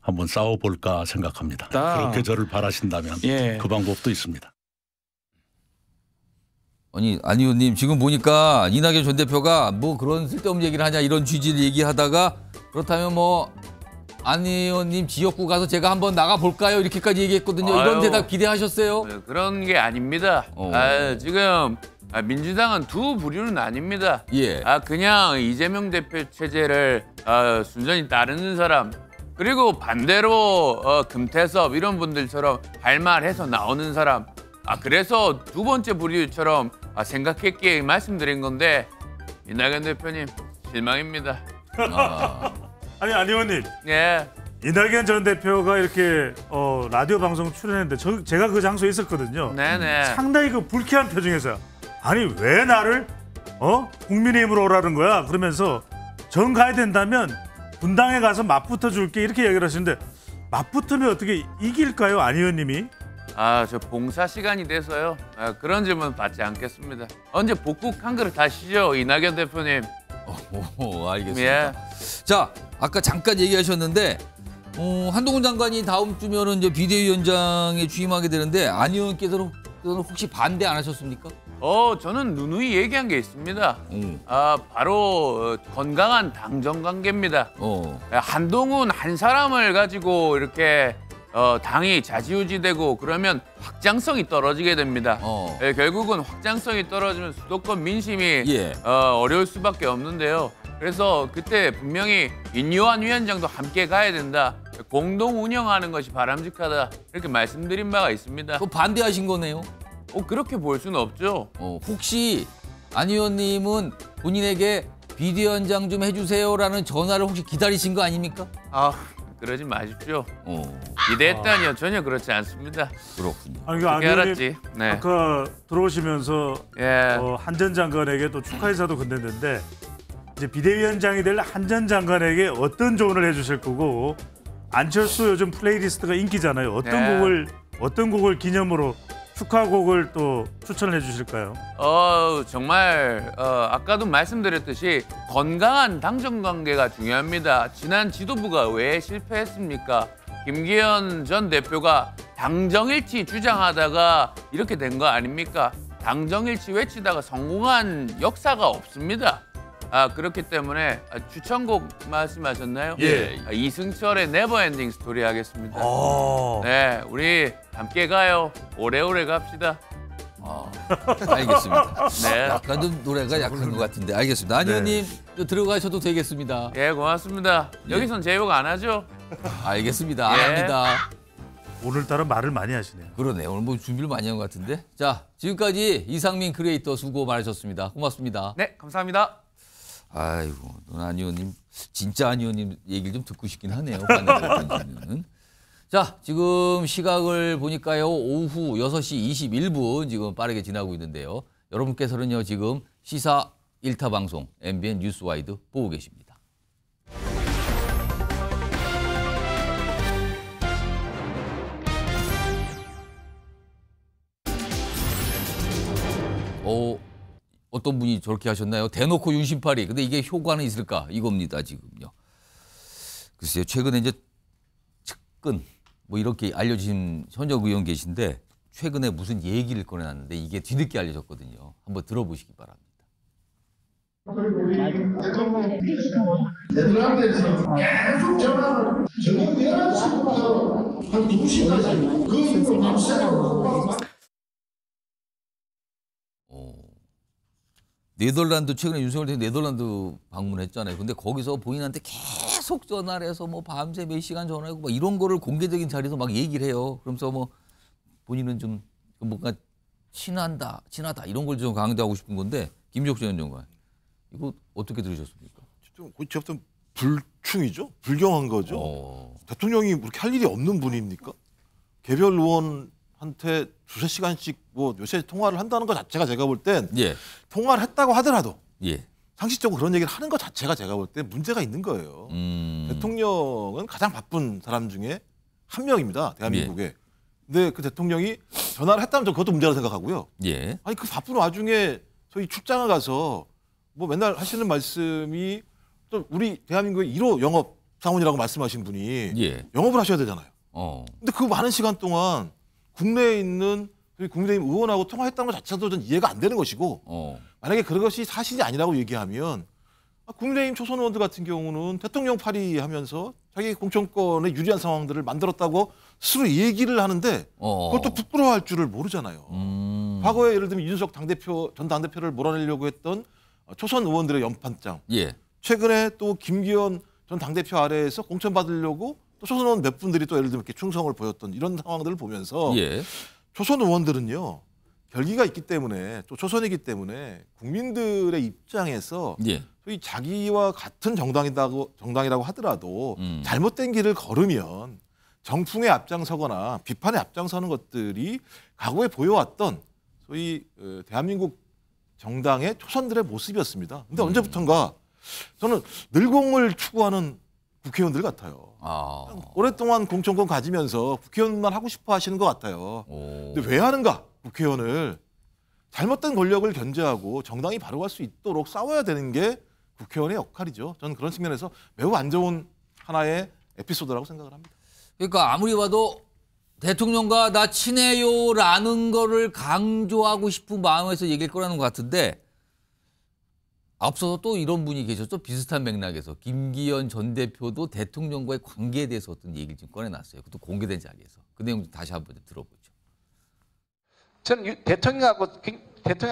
한번 싸워볼까 생각합니다. 그렇게 저를 바라신다면 그 방법도 있습니다. 아니, 안 의원님 지금 보니까 이낙연 전 대표가 뭐 그런 쓸데없는 얘기를 하냐 이런 취지를 얘기하다가, 그렇다면 뭐 안 의원님 지역구 가서 제가 한번 나가볼까요? 이렇게까지 얘기했거든요. 이런 대답 기대하셨어요? 그런 게 아닙니다. 지금 민주당은 두 부류는 아닙니다. 그냥 이재명 대표 체제를 순전히 따르는 사람, 그리고 반대로 금태섭 이런 분들처럼 발말해서 나오는 사람. 그래서 두 번째 부류처럼 생각했기에 말씀드린 건데, 이낙연 대표님 실망입니다. 아니, 안 의원님. 예. 이낙연 전 대표가 이렇게 라디오 방송 출연했는데 제가 그 장소에 있었거든요. 네네. 상당히 그 불쾌한 표정에서, 아니 왜 나를 국민의힘으로 오라는 거야? 그러면서 정 가야 된다면 분당에 가서 맞붙어 줄게 이렇게 얘기를 하시는데, 맞붙으면 어떻게 이길까요, 안 의원님이? 저 봉사 시간이 돼서요. 그런 질문 받지 않겠습니다. 언제 복국 한 그릇 하시죠, 이낙연 대표님. 알겠습니다. 자, 아까 잠깐 얘기하셨는데 한동훈 장관이 다음 주면은 이제 비대위원장에 취임하게 되는데, 안 의원께서는 혹시 반대 안 하셨습니까? 저는 누누이 얘기한 게 있습니다. 바로 건강한 당정 관계입니다. 한동훈 한 사람을 가지고 이렇게 당이 좌지우지되고 그러면 확장성이 떨어지게 됩니다. 결국은 확장성이 떨어지면 수도권 민심이 어려울 수밖에 없는데요. 그래서 그때 분명히 인요한 위원장도 함께 가야 된다. 공동 운영하는 것이 바람직하다. 이렇게 말씀드린 바가 있습니다. 반대하신 거네요? 그렇게 볼 수는 없죠. 혹시 안 의원님은 본인에게 비대위원장 좀 해주세요라는 전화를 혹시 기다리신 거 아닙니까? 그러지 마십시오. 기대했다니요. 전혀 그렇지 않습니다. 그렇군요. 어떻게 알았지? 네. 아까 들어오시면서 한 전 장관에게 또 축하 인사도 건넸는데, 이제 비대위원장이 될 한 전 장관에게 어떤 조언을 해주실 거고, 안철수 요즘 플레이리스트가 인기잖아요. 어떤 곡을 기념으로 축하곡을 또 추천을 해주실까요? 정말 아까도 말씀드렸듯이 건강한 당정 관계가 중요합니다. 지난 지도부가 왜 실패했습니까? 김기현 전 대표가 당정일치 주장하다가 이렇게 된 거 아닙니까? 당정일치 외치다가 성공한 역사가 없습니다. 그렇기 때문에 추천곡 말씀하셨나요? 이승철의 네버엔딩 스토리 하겠습니다. 네, 우리 함께 가요. 오래오래 갑시다. 알겠습니다. 네. 약간 좀 노래가 약한 것 같은데 알겠습니다. 안 의원님 들어가셔도 되겠습니다. 고맙습니다. 여기선 제 욕 안 하죠? 알겠습니다. 안 합니다. 오늘따라 말을 많이 하시네요. 그러네요. 오늘 뭐 준비를 많이 한 것 같은데. 자, 지금까지 이상민 크리에이터 수고 많으셨습니다. 고맙습니다. 네, 감사합니다. 아이고, 안 의원님 진짜 안 의원님 얘기를 좀 듣고 싶긴 하네요. 자, 지금 시각을 보니까요. 오후 6시 21분 지금 빠르게 지나고 있는데요. 여러분께서는요. 지금 시사 1타 방송 MBN 뉴스와이드 보고 계십니다. 어떤 분이 저렇게 하셨나요? 대놓고 윤심팔이. 근데 이게 효과는 있을까? 이겁니다, 지금요. 글쎄요, 최근에 이제 측근, 뭐 이렇게 알려진 현역 의원 계신데, 최근에 무슨 얘기를 꺼내놨는데, 이게 뒤늦게 알려졌거든요. 한번 들어보시기 바랍니다. 네덜란드에서 계속 전화를 저녁 11시부터 한 2시까지 그 이후로 밤새고 네덜란드 최근에 윤석열 대통령이 네덜란드 방문했잖아요. 근데 거기서 본인한테 계속 전화를 해서 뭐 밤새 몇 시간 전화하고 막 이런 거를 공개적인 자리에서 막 얘기를 해요. 그러면서 뭐 본인은 좀 뭔가 친하다 이런 걸 좀 강조하고 싶은 건데 김종국 전 장관 이거 어떻게 들으셨습니까? 좀 고치 없던 불충이죠. 불경한 거죠. 대통령이 그렇게 할 일이 없는 분입니까? 개별 의원한테 두세 시간씩 뭐 몇 시간씩 통화를 한다는 것 자체가 제가 볼 땐 통화를 했다고 하더라도 상식적으로 그런 얘기를 하는 것 자체가 제가 볼 때 문제가 있는 거예요. 대통령은 가장 바쁜 사람 중에 한 명입니다. 대한민국에. 근데 그 대통령이 전화를 했다면 저 그것도 문제라고 생각하고요. 아니 그 바쁜 와중에 저희 출장을 가서 뭐 맨날 하시는 말씀이 또 우리 대한민국의 1호 영업 상원이라고 말씀하신 분이 영업을 하셔야 되잖아요. 근데 그 많은 시간 동안 국내에 있는 국민의힘 의원하고 통화했다는 것 자체도 전 이해가 안 되는 것이고 만약에 그것이 사실이 아니라고 얘기하면 국민의힘 초선 의원들 같은 경우는 대통령 파리하면서 자기 공천권에 유리한 상황들을 만들었다고 스스로 얘기를 하는데 그것도 부끄러워할 줄을 모르잖아요. 과거에 예를 들면 이준석 전 당대표를 몰아내려고 했던 초선 의원들의 연판장. 최근에 또 김기현 전 당대표 아래에서 공천 받으려고 또 초선 의원 몇 분들이 또 예를 들면 이렇게 충성을 보였던 이런 상황들을 보면서 초선 의원들은요. 결기가 있기 때문에 또 초선이기 때문에 국민들의 입장에서 소위 자기와 같은 정당이라고 하더라도 잘못된 길을 걸으면 정풍에 앞장서거나 비판에 앞장서는 것들이 과거에 보여왔던 소위 대한민국 정당의 초선들의 모습이었습니다. 근데 언제부턴가 저는 늘공을 추구하는 국회의원들 같아요. 오랫동안 공천권 가지면서 국회의원만 하고 싶어 하시는 것 같아요. 근데 왜 하는가? 국회의원을 잘못된 권력을 견제하고 정당이 바로 갈 수 있도록 싸워야 되는 게 국회의원의 역할이죠. 저는 그런 측면에서 매우 안 좋은 하나의 에피소드라고 생각을 합니다. 그러니까 아무리 봐도 대통령과 나 친해요라는 거를 강조하고 싶은 마음에서 얘기를 꺼내는 것 같은데 앞서서 또 이런 분이 계셨죠. 비슷한 맥락에서 김기현 전 대표도 대통령과의 관계에 대해서 어떤 얘기를 좀 꺼내놨어요. 그것도 공개된 자리에서. 그 내용 좀 다시 한번 들어보죠. 저는 대통령하고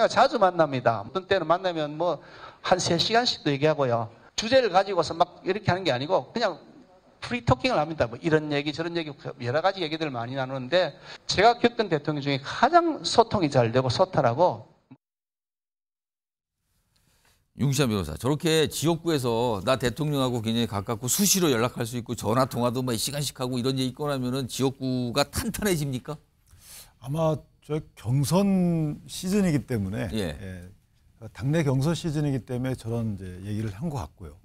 자주 만납니다. 어떤 때는 만나면 뭐 한 3시간씩도 얘기하고요. 주제를 가지고서 막 이렇게 하는 게 아니고 그냥 프리토킹을 합니다. 뭐 이런 얘기 저런 얘기 여러 가지 얘기들을 많이 나누는데 제가 겪은 대통령 중에 가장 소통이 잘 되고 소탈하고 윤기찬 변호사 저렇게 지역구에서 나 대통령하고 굉장히 가깝고 수시로 연락할 수 있고 전화 통화도 막 시간씩 하고 이런 얘기 꺼내면은 지역구가 탄탄해집니까? 아마 저 경선 시즌이기 때문에 당내 경선 시즌이기 때문에 저런 이제 얘기를 한 것 같고요.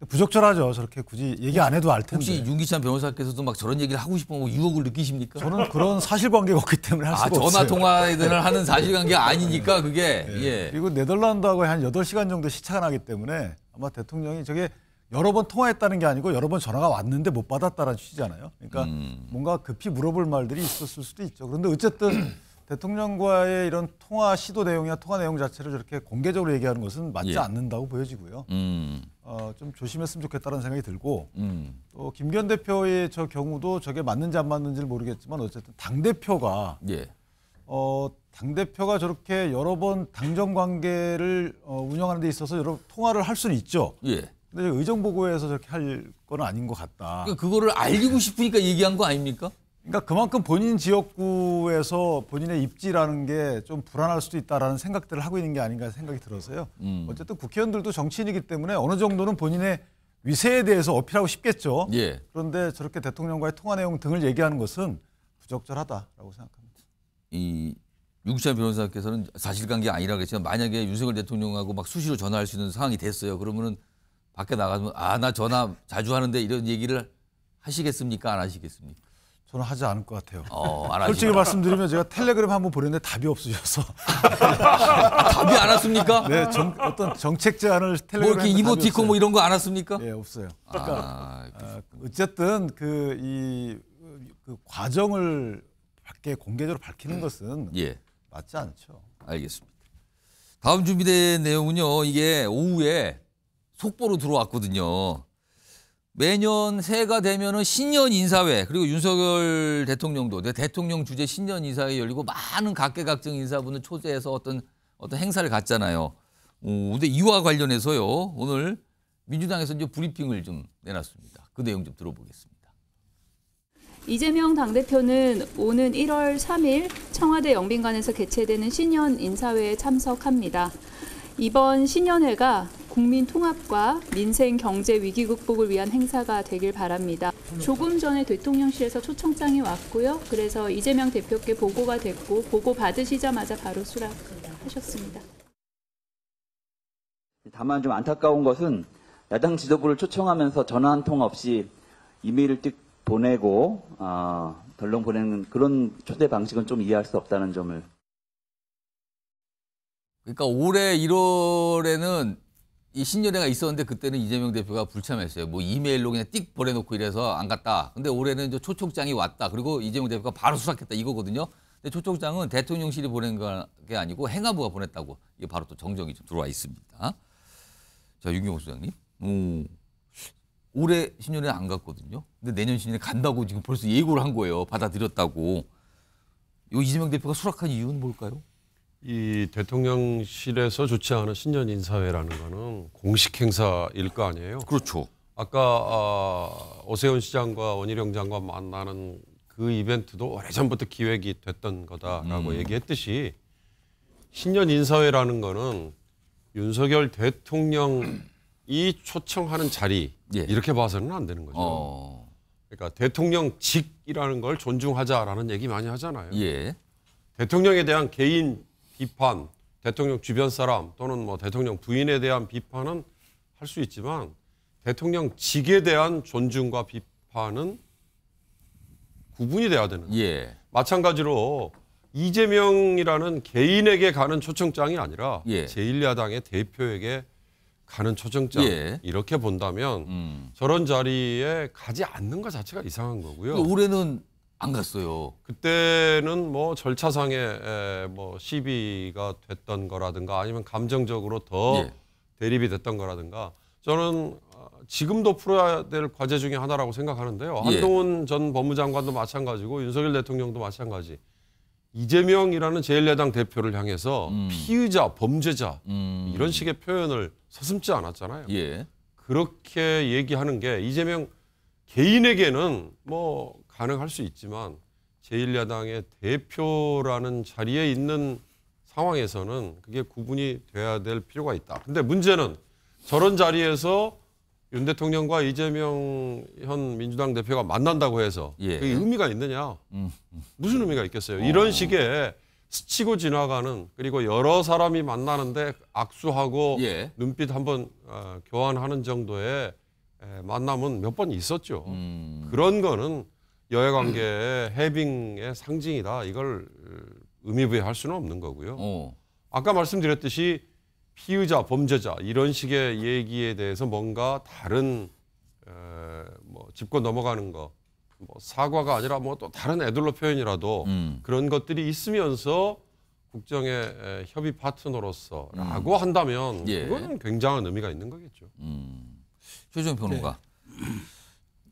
부적절하죠. 저렇게 굳이 얘기 안 해도 알 텐데. 혹시 윤기찬 변호사께서도 막 저런 얘기를 하고 싶은 거 유혹을 느끼십니까? 저는 그런 사실관계가 없기 때문에 할 수가 없어요. 전화 통화를 하는 사실관계가 아니니까 그게. 그리고 네덜란드하고 한 8시간 정도 시차가 나기 때문에 아마 대통령이 저게 여러 번 통화했다는 게 아니고 여러 번 전화가 왔는데 못 받았다라는 취지잖아요. 그러니까 뭔가 급히 물어볼 말들이 있었을 수도 있죠. 그런데 어쨌든 대통령과의 이런 통화 시도 내용이나 통화 내용 자체를 저렇게 공개적으로 얘기하는 것은 맞지 않는다고 보여지고요. 좀 조심했으면 좋겠다는 생각이 들고 또 김기현 대표의 저 경우도 저게 맞는지 안 맞는지를 모르겠지만 어쨌든 당대표가 당대표가 저렇게 여러 번 당정 관계를 운영하는 데 있어서 여러 통화를 할 수는 있죠. 근데 의정보고에서 저렇게 할 건 아닌 것 같다. 그러니까 그거를 알리고 싶으니까 얘기한 거 아닙니까? 그러니까 그만큼 본인 지역구에서 본인의 입지라는 게 좀 불안할 수도 있다라는 생각들을 하고 있는 게 아닌가 생각이 들어서요. 어쨌든 국회의원들도 정치인이기 때문에 어느 정도는 본인의 위세에 대해서 어필하고 싶겠죠. 예. 그런데 저렇게 대통령과의 통화 내용 등을 얘기하는 것은 부적절하다라고 생각합니다. 이 유기찬 변호사께서는 사실관계 아니라 그랬지만 만약에 윤석열 대통령하고 막 수시로 전화할 수 있는 상황이 됐어요. 그러면은 밖에 나가면 나 전화 자주 하는데 이런 얘기를 하시겠습니까? 안 하시겠습니까? 저는 하지 않을 것 같아요. 안 솔직히 말씀드리면 제가 텔레그램 한번 보냈는데 답이 없으셔서. 답이 안 왔습니까? 네, 어떤 정책 제안을 텔레그램. 뭐 이렇게 이모티콘 뭐 이런 거 안 왔습니까? 네, 없어요. 그러니까 어쨌든 그 과정을 밖에 공개적으로 밝히는 것은 맞지 않죠. 알겠습니다. 다음 준비된 내용은요. 이게 오후에 속보로 들어왔거든요. 매년 새해가 되면은 신년 인사회 그리고 윤석열 대통령도 대통령 주재 신년 인사회 열리고 많은 각계각층 인사분을 초대해서 어떤 행사를 갖잖아요. 근데 이와 관련해서요 오늘 민주당에서 이제 브리핑을 좀 내놨습니다. 그 내용 좀 들어보겠습니다. 이재명 당대표는 오는 1월 3일 청와대 영빈관에서 개최되는 신년 인사회에 참석합니다. 이번 신년회가 국민 통합과 민생 경제 위기 극복을 위한 행사가 되길 바랍니다. 조금 전에 대통령실에서 초청장이 왔고요. 그래서 이재명 대표께 보고가 됐고 보고 받으시자마자 바로 수락하셨습니다. 다만 좀 안타까운 것은 야당 지도부를 초청하면서 전화 한 통 없이 이메일을 띡 보내고 덜렁 보내는 그런 초대 방식은 좀 이해할 수 없다는 점을. 그러니까 올해 1월에는 이 신년회가 있었는데 그때는 이재명 대표가 불참했어요. 뭐 이메일로 그냥 띡 보내놓고 이래서 안 갔다. 근데 올해는 이제 초청장이 왔다. 그리고 이재명 대표가 바로 수락했다 이거거든요. 근데 초청장은 대통령실이 보낸 게 아니고 행안부가 보냈다고 이게 바로 또 정정이 좀 들어와 있습니다. 자, 윤경호 소장님. 올해 신년회 안 갔거든요. 근데 내년 신년회 간다고 지금 벌써 예고를 한 거예요. 받아들였다고. 이 이재명 대표가 수락한 이유는 뭘까요? 이 대통령실에서 좋지 않은 신년 인사회라는 거는 공식 행사일 거 아니에요? 그렇죠. 아까 오세훈 시장과 원희룡 장관 만나는 그 이벤트도 오래전부터 기획이 됐던 거다라고 얘기했듯이 신년 인사회라는 거는 윤석열 대통령이 초청하는 자리 이렇게 봐서는 안 되는 거죠. 그러니까 대통령직이라는 걸 존중하자라는 얘기 많이 하잖아요. 대통령에 대한 개인 비판, 대통령 주변 사람 또는 뭐 대통령 부인에 대한 비판은 할 수 있지만 대통령직에 대한 존중과 비판은 구분이 돼야 되는 거예요. 마찬가지로 이재명이라는 개인에게 가는 초청장이 아니라 제1야당의 대표에게 가는 초청장 이렇게 본다면 저런 자리에 가지 않는 것 자체가 이상한 거고요. 올해는 안 갔어요. 그때는 뭐 절차상의 뭐 시비가 됐던 거라든가 아니면 감정적으로 더 대립이 됐던 거라든가 저는 지금도 풀어야 될 과제 중에 하나라고 생각하는데요. 한동훈 전 법무장관도 마찬가지고 윤석열 대통령도 마찬가지. 이재명이라는 제1야당 대표를 향해서 피의자, 범죄자 이런 식의 표현을 서슴지 않았잖아요. 그렇게 얘기하는 게 이재명 개인에게는 뭐 가능할 수 있지만 제1야당의 대표라는 자리에 있는 상황에서는 그게 구분이 돼야 될 필요가 있다. 근데 문제는 저런 자리에서 윤 대통령과 이재명 현 민주당 대표가 만난다고 해서 그게 의미가 있느냐? 무슨 의미가 있겠어요? 이런 식의 스치고 지나가는 그리고 여러 사람이 만나는데 악수하고 눈빛 한번 교환하는 정도의 만남은 몇 번 있었죠. 그런 거는 여야관계의 해빙의 상징이다. 이걸 의미부여할 수는 없는 거고요. 아까 말씀드렸듯이 피의자, 범죄자 이런 식의 얘기에 대해서 뭔가 다른 뭐 짚고 넘어가는 거, 뭐 사과가 아니라 뭐 또 다른 애들로 표현이라도 그런 것들이 있으면서 국정의 협의 파트너로서라고 한다면 그건 굉장한 의미가 있는 거겠죠. 최종 평론가.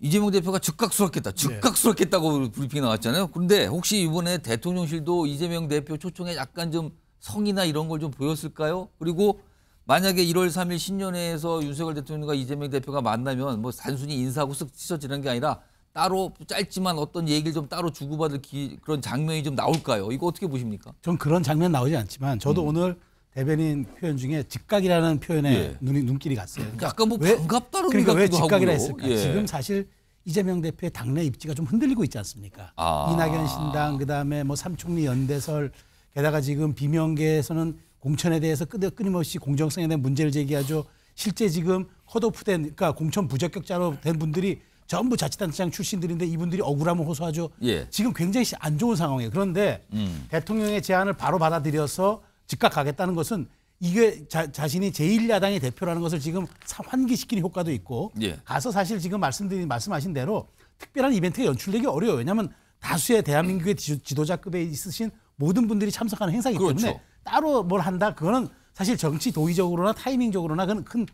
이재명 대표가 즉각 수락했다고 브리핑이 나왔잖아요. 그런데 혹시 이번에 대통령실도 이재명 대표 초청에 약간 좀 성의나 이런 걸 좀 보였을까요? 그리고 만약에 1월 3일 신년회에서 윤석열 대통령과 이재명 대표가 만나면 뭐 단순히 인사하고 쓱 씻어지는 게 아니라 따로 짧지만 어떤 얘기를 좀 따로 주고받을 그런 장면이 좀 나올까요? 이거 어떻게 보십니까? 전 그런 장면 나오지 않지만 저도 오늘 대변인 표현 중에 즉각이라는 표현에 눈길이 갔어요. 그러니까 약간 뭐 반갑다는 그러니까 왜 즉각이라 하고요. 했을까? 지금 사실 이재명 대표의 당내 입지가 좀 흔들리고 있지 않습니까? 이낙연 신당, 그다음에 뭐 삼총리 연대설, 게다가 지금 비명계에서는 공천에 대해서 끊임없이 공정성에 대한 문제를 제기하죠. 실제 지금 컷오프된, 그러니까 공천 부적격자로 된 분들이 전부 자치단체장 출신들인데 이분들이 억울함을 호소하죠. 지금 굉장히 안 좋은 상황이에요. 그런데 대통령의 제안을 바로 받아들여서 즉각 가겠다는 것은 이게 자신이 제1야당의 대표라는 것을 지금 환기시키는 효과도 있고 가서 사실 지금 말씀하신 대로 특별한 이벤트가 연출되기 어려워요. 왜냐하면 다수의 대한민국의 지도자급에 있으신 모든 분들이 참석하는 행사이기 때문에 따로 뭘 한다? 그거는 사실 정치 도의적으로나 타이밍적으로나 그건 큰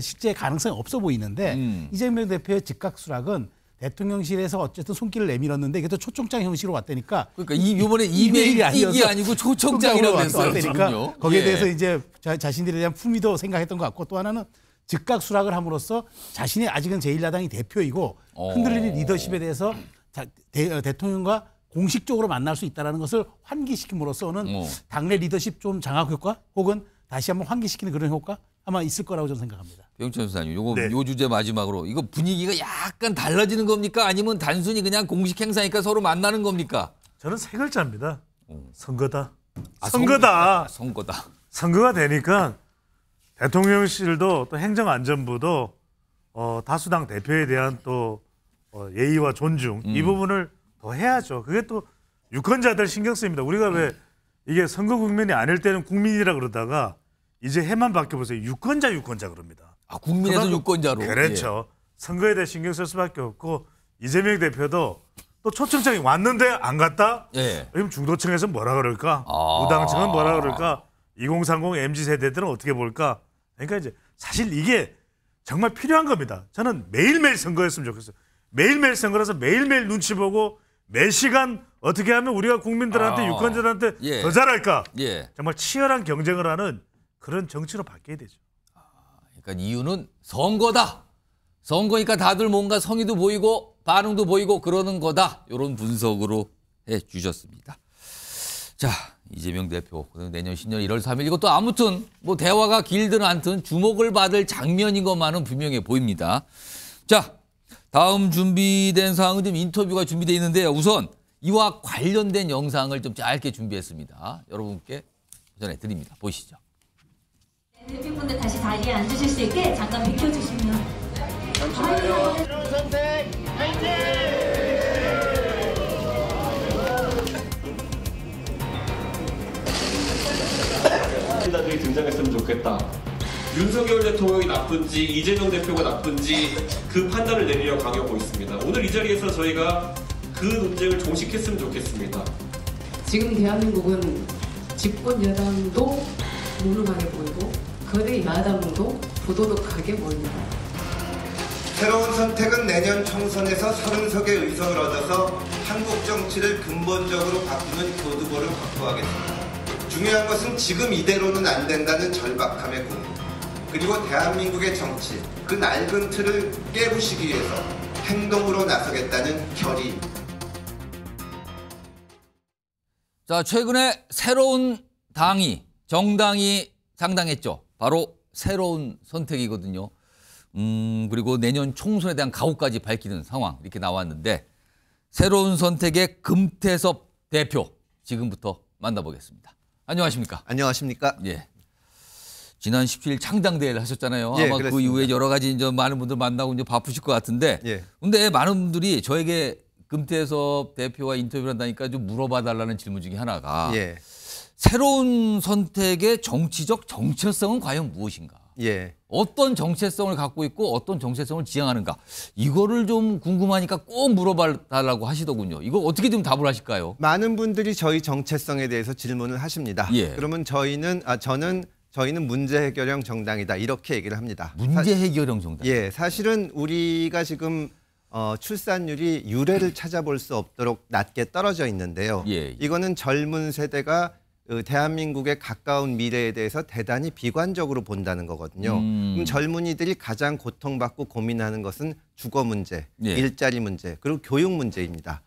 실제 가능성이 없어 보이는데 이재명 대표의 즉각 수락은 대통령실에서 어쨌든 손길을 내밀었는데 이게 또 초청장 형식으로 왔다니까. 그러니까 이번에 이메일이 아니고 초청장이라고 했어요. 거기에 대해서 이제 자신들에 대한 품위도 생각했던 것 같고 또 하나는 즉각 수락을 함으로써 자신이 아직은 제1야당이 대표이고 흔들리는 리더십에 대해서 대통령과 공식적으로 만날 수 있다는 것을 환기시킴으로써는 당내 리더십 좀 장악 효과 혹은 다시 한번 환기시키는 그런 효과 아마 있을 거라고 저는 생각합니다. 병천 수사님, 요 주제 마지막으로 이거 분위기가 약간 달라지는 겁니까? 아니면 단순히 그냥 공식 행사니까 서로 만나는 겁니까? 저는 세 글자입니다. 선거다. 선거다. 선거다. 선거가 되니까 대통령실도 또 행정안전부도 다수당 대표에 대한 또 예의와 존중 이 부분을 더 해야죠. 그게 또 유권자들 신경 쓰입니다. 우리가 왜 이게 선거 국면이 아닐 때는 국민이라 그러다가 이제 해만 바뀌어보세요. 유권자 그럽니다. 국민에서 유권자로. 그렇죠. 선거에 대해 신경 쓸 수밖에 없고 이재명 대표도 또 초청장이 왔는데 안 갔다? 그럼 중도층에서 뭐라 그럴까? 무당층은 뭐라 그럴까? 2030 MZ세대들은 어떻게 볼까? 그러니까 이제 사실 이게 정말 필요한 겁니다. 저는 매일매일 선거였으면 좋겠어요. 매일매일 선거라서 매일매일 눈치 보고 매 시간 어떻게 하면 우리가 국민들한테 유권자들한테 더 잘할까? 정말 치열한 경쟁을 하는 그런 정치로 바뀌어야 되죠. 그러니까 이유는 선거다. 선거니까 다들 뭔가 성의도 보이고 반응도 보이고 그러는 거다. 이런 분석으로 해주셨습니다. 자, 이재명 대표 내년 신년 1월 3일 이것도 아무튼 뭐 대화가 길든 않든 주목을 받을 장면인 것만은 분명해 보입니다. 자, 다음 준비된 사항은 좀 인터뷰가 준비되어 있는데요. 우선 이와 관련된 영상을 좀 짧게 준비했습니다. 여러분께 전해드립니다. 보시죠. 대표분들 다시 자리에 앉으실 수 있게 잠깐 비켜주시면. 잠시만요. 선택 화이팅! 나중에 등장했으면 좋겠다. 윤석열 대통령이 나쁜지 이재명 대표가 나쁜지 그 판단을 내리려 강요하고 있습니다. 오늘 이 자리에서 저희가 그 논쟁을 종식했으면 좋겠습니다. 지금 대한민국은 집권 여당도 무능하게 보이고 거대 야당도 부도덕하게 보입니다. 새로운 선택은 내년 총선에서 30석의 의석을 얻어서 한국 정치를 근본적으로 바꾸는 교두보를 확보하겠습니다. 중요한 것은 지금 이대로는 안 된다는 절박함의 고민, 그리고 대한민국의 정치, 그 낡은 틀을 깨부시기 위해서 행동으로 나서겠다는 결의. 자, 최근에 새로운 정당이 상당했죠. 바로 새로운 선택이거든요. 그리고 내년 총선에 대한 각오까지 밝히는 상황 이렇게 나왔는데 새로운 선택의 금태섭 대표 지금부터 만나보겠습니다. 안녕하십니까? 안녕하십니까? 예. 지난 17일 창당대회를 하셨잖아요. 아마 그랬습니다. 그 이후에 여러 가지 이제 많은 분들 만나고 이제 바쁘실 것 같은데. 근데 많은 분들이 저에게 금태섭 대표와 인터뷰를 한다니까 좀 물어봐 달라는 질문 중에 하나가 새로운 선택의 정치적 정체성은 과연 무엇인가? 어떤 정체성을 갖고 있고 어떤 정체성을 지향하는가? 이거를 좀 궁금하니까 꼭 물어봐 달라고 하시더군요. 이거 어떻게 좀 답을 하실까요? 많은 분들이 저희 정체성에 대해서 질문을 하십니다. 그러면 저희는 문제 해결형 정당이다 이렇게 얘기를 합니다. 문제 해결형 정당. 사실은 우리가 지금 출산율이 유례를 찾아볼 수 없도록 낮게 떨어져 있는데요. 이거는 젊은 세대가 대한민국의 가까운 미래에 대해서 대단히 비관적으로 본다는 거거든요. 그럼 젊은이들이 가장 고통받고 고민하는 것은 주거 문제, 일자리 문제, 그리고 교육 문제입니다.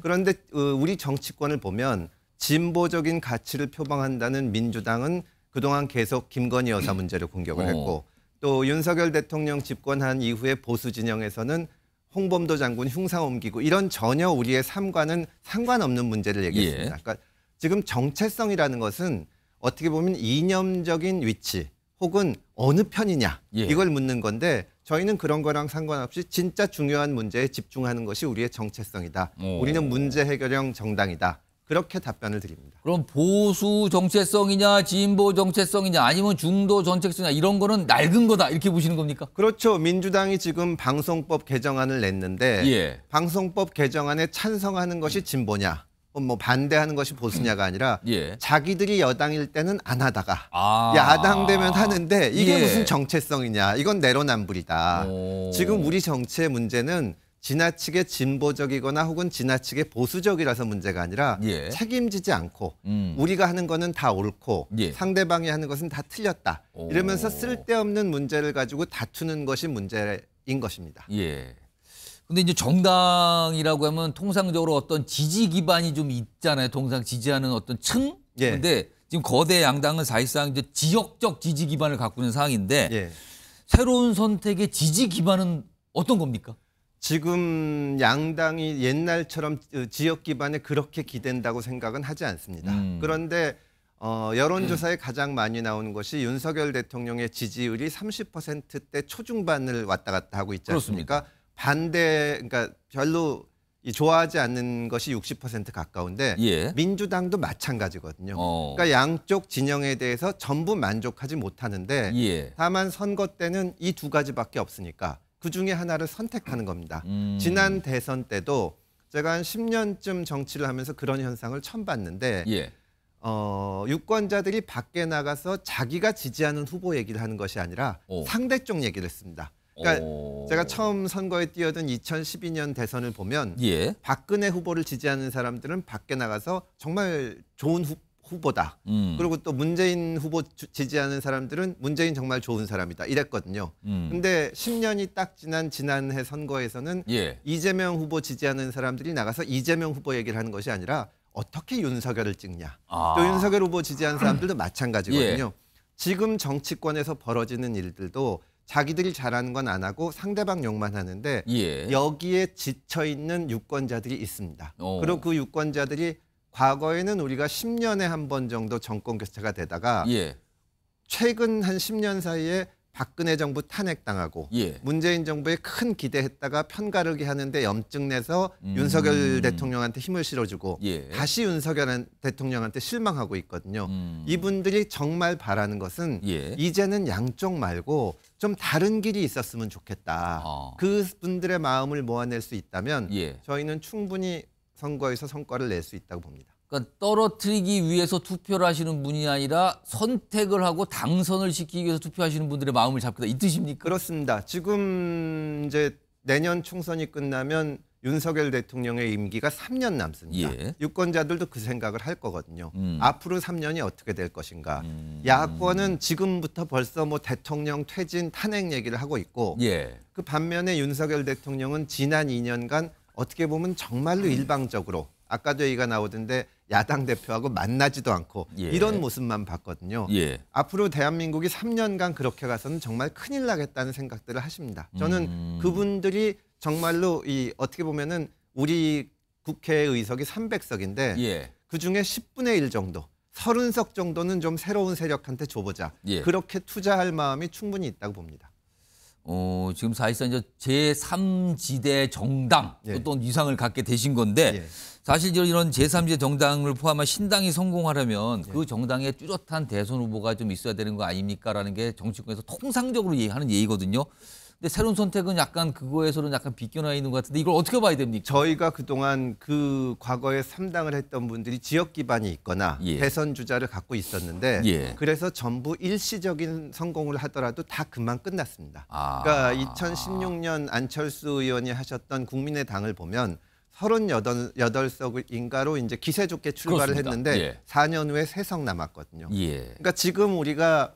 그런데 우리 정치권을 보면 진보적인 가치를 표방한다는 민주당은 그동안 계속 김건희 여사 문제를 공격을 했고 또 윤석열 대통령 집권한 이후에 보수 진영에서는 홍범도 장군 흉상 옮기고 이런 전혀 우리의 삶과는 상관없는 문제를 얘기했습니다. 그러니까 지금 정체성이라는 것은 어떻게 보면 이념적인 위치 혹은 어느 편이냐 이걸 묻는 건데 저희는 그런 거랑 상관없이 진짜 중요한 문제에 집중하는 것이 우리의 정체성이다. 우리는 문제 해결형 정당이다. 그렇게 답변을 드립니다. 그럼 보수 정체성이냐 진보 정체성이냐 아니면 중도 정체성이냐 이런 거는 낡은 거다 이렇게 보시는 겁니까? 그렇죠. 민주당이 지금 방송법 개정안을 냈는데 방송법 개정안에 찬성하는 것이 진보냐 뭐 반대하는 것이 보수냐가 아니라 자기들이 여당일 때는 안 하다가 야당 되면 하는데 이게 무슨 정체성이냐. 이건 내로남불이다. 지금 우리 정치의 문제는 지나치게 진보적이거나 혹은 지나치게 보수적이라서 문제가 아니라 책임지지 않고 우리가 하는 거는 다 옳고 상대방이 하는 것은 다 틀렸다. 이러면서 쓸데없는 문제를 가지고 다투는 것이 문제인 것입니다. 근데 이제 정당이라고 하면 통상적으로 어떤 지지 기반이 좀 있잖아요. 통상 지지하는 어떤 층? 근데 지금 거대 양당은 사실상 이제 지역적 지지 기반을 갖고 있는 상황인데 새로운 선택의 지지 기반은 어떤 겁니까? 지금 양당이 옛날처럼 지역 기반에 그렇게 기댄다고 생각은 하지 않습니다. 그런데 여론조사에 가장 많이 나오는 것이 윤석열 대통령의 지지율이 30%대 초중반을 왔다 갔다 하고 있지 않습니까? 반대, 그러니까 별로 좋아하지 않는 것이 60% 가까운데 민주당도 마찬가지거든요. 그러니까 양쪽 진영에 대해서 전부 만족하지 못하는데 다만 선거 때는 이 두 가지밖에 없으니까 그중에 하나를 선택하는 겁니다. 지난 대선 때도 제가 한 10년쯤 정치를 하면서 그런 현상을 처음 봤는데 유권자들이 밖에 나가서 자기가 지지하는 후보 얘기를 하는 것이 아니라 상대쪽 얘기를 했습니다. 그러니까 제가 처음 선거에 뛰어든 2012년 대선을 보면 박근혜 후보를 지지하는 사람들은 밖에 나가서 정말 좋은 후보다. 그리고 또 문재인 후보 지지하는 사람들은 문재인 정말 좋은 사람이다. 이랬거든요. 근데 10년이 딱 지난 지난해 선거에서는 이재명 후보 지지하는 사람들이 나가서 이재명 후보 얘기를 하는 것이 아니라 어떻게 윤석열을 찍냐. 또 윤석열 후보 지지하는 사람들도 마찬가지거든요. 지금 정치권에서 벌어지는 일들도 자기들이 잘하는 건 안 하고 상대방 욕만 하는데 여기에 지쳐있는 유권자들이 있습니다. 그리고 그 유권자들이 과거에는 우리가 10년에 한 번 정도 정권 교체가 되다가 최근 한 10년 사이에 박근혜 정부 탄핵당하고 문재인 정부에 큰 기대했다가 편가르기 하는데 염증 내서 윤석열 대통령한테 힘을 실어주고 다시 윤석열 대통령한테 실망하고 있거든요. 이분들이 정말 바라는 것은 이제는 양쪽 말고 좀 다른 길이 있었으면 좋겠다. 그분들의 마음을 모아낼 수 있다면 저희는 충분히 선거에서 성과를 낼 수 있다고 봅니다. 그러니까 떨어뜨리기 위해서 투표를 하시는 분이 아니라 선택을 하고 당선을 시키기 위해서 투표하시는 분들의 마음을 잡겠다 이 뜻입니까? 그렇습니다. 지금 이제 내년 총선이 끝나면 윤석열 대통령의 임기가 3년 남습니다. 유권자들도 그 생각을 할 거거든요. 앞으로 3년이 어떻게 될 것인가. 야권은 지금부터 벌써 뭐 대통령 퇴진 탄핵 얘기를 하고 있고 그 반면에 윤석열 대통령은 지난 2년간 어떻게 보면 정말로 일방적으로 아까도 얘기가 나오던데 야당 대표하고 만나지도 않고 이런 모습만 봤거든요. 앞으로 대한민국이 3년간 그렇게 가서는 정말 큰일 나겠다는 생각들을 하십니다. 저는 그분들이 정말로 이 어떻게 보면은 우리 국회 의석이 300석인데 그중에 10분의 1 정도 30석 정도는 좀 새로운 세력한테 줘보자. 그렇게 투자할 마음이 충분히 있다고 봅니다. 지금 사실상 이제 제3지대 정당 어떤 위상을 갖게 되신 건데 사실 이런 제3지대 정당을 포함한 신당이 성공하려면 그 정당에 뚜렷한 대선 후보가 좀 있어야 되는 거 아닙니까라는 게 정치권에서 통상적으로 하는 얘기거든요. 근데 새로운 선택은 약간 그거에서는 약간 비껴나 있는 것 같은데 이걸 어떻게 봐야 됩니까? 저희가 그동안 그 과거에 3당을 했던 분들이 지역 기반이 있거나 대선 주자를 갖고 있었는데 그래서 전부 일시적인 성공을 하더라도 다 금방 끝났습니다. 그러니까 2016년 안철수 의원이 하셨던 국민의당을 보면 38석인가로 이제 기세 좋게 출발을 했는데 4년 후에 3석 남았거든요. 그러니까 지금 우리가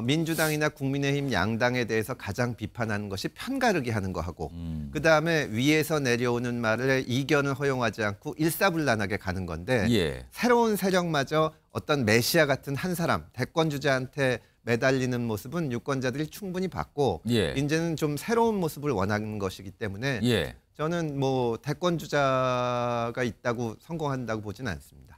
민주당이나 국민의힘 양당에 대해서 가장 비판하는 것이 편가르기 하는 거하고 그다음에 위에서 내려오는 말에 이견을 허용하지 않고 일사불란하게 가는 건데 새로운 세력마저 어떤 메시아 같은 한 사람, 대권 주자한테 매달리는 모습은 유권자들이 충분히 봤고 이제는 좀 새로운 모습을 원하는 것이기 때문에 저는 뭐 대권 주자가 있다고 성공한다고 보지는 않습니다.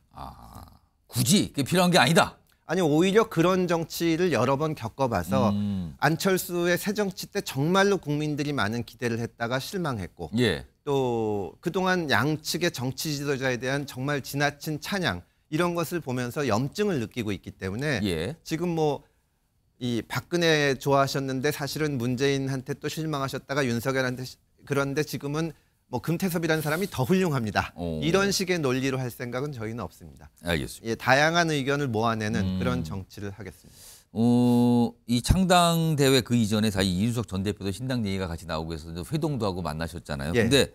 굳이 그게 필요한 게 아니다. 아니 오히려 그런 정치를 여러 번 겪어봐서 안철수의 새 정치 때 정말로 국민들이 많은 기대를 했다가 실망했고 또 그동안 양측의 정치 지도자에 대한 정말 지나친 찬양 이런 것을 보면서 염증을 느끼고 있기 때문에 지금 뭐 이 박근혜 좋아하셨는데 사실은 문재인한테 또 실망하셨다가 윤석열한테 그런데 지금은 뭐 금태섭이라는 사람이 더 훌륭합니다. 이런 식의 논리로 할 생각은 저희는 없습니다. 알겠습니다. 다양한 의견을 모아내는 그런 정치를 하겠습니다. 이 창당 대회 그 이전에 사실 이준석 전 대표도 신당 얘기가 같이 나오고 해서 회동도 하고 만나셨잖아요. 근데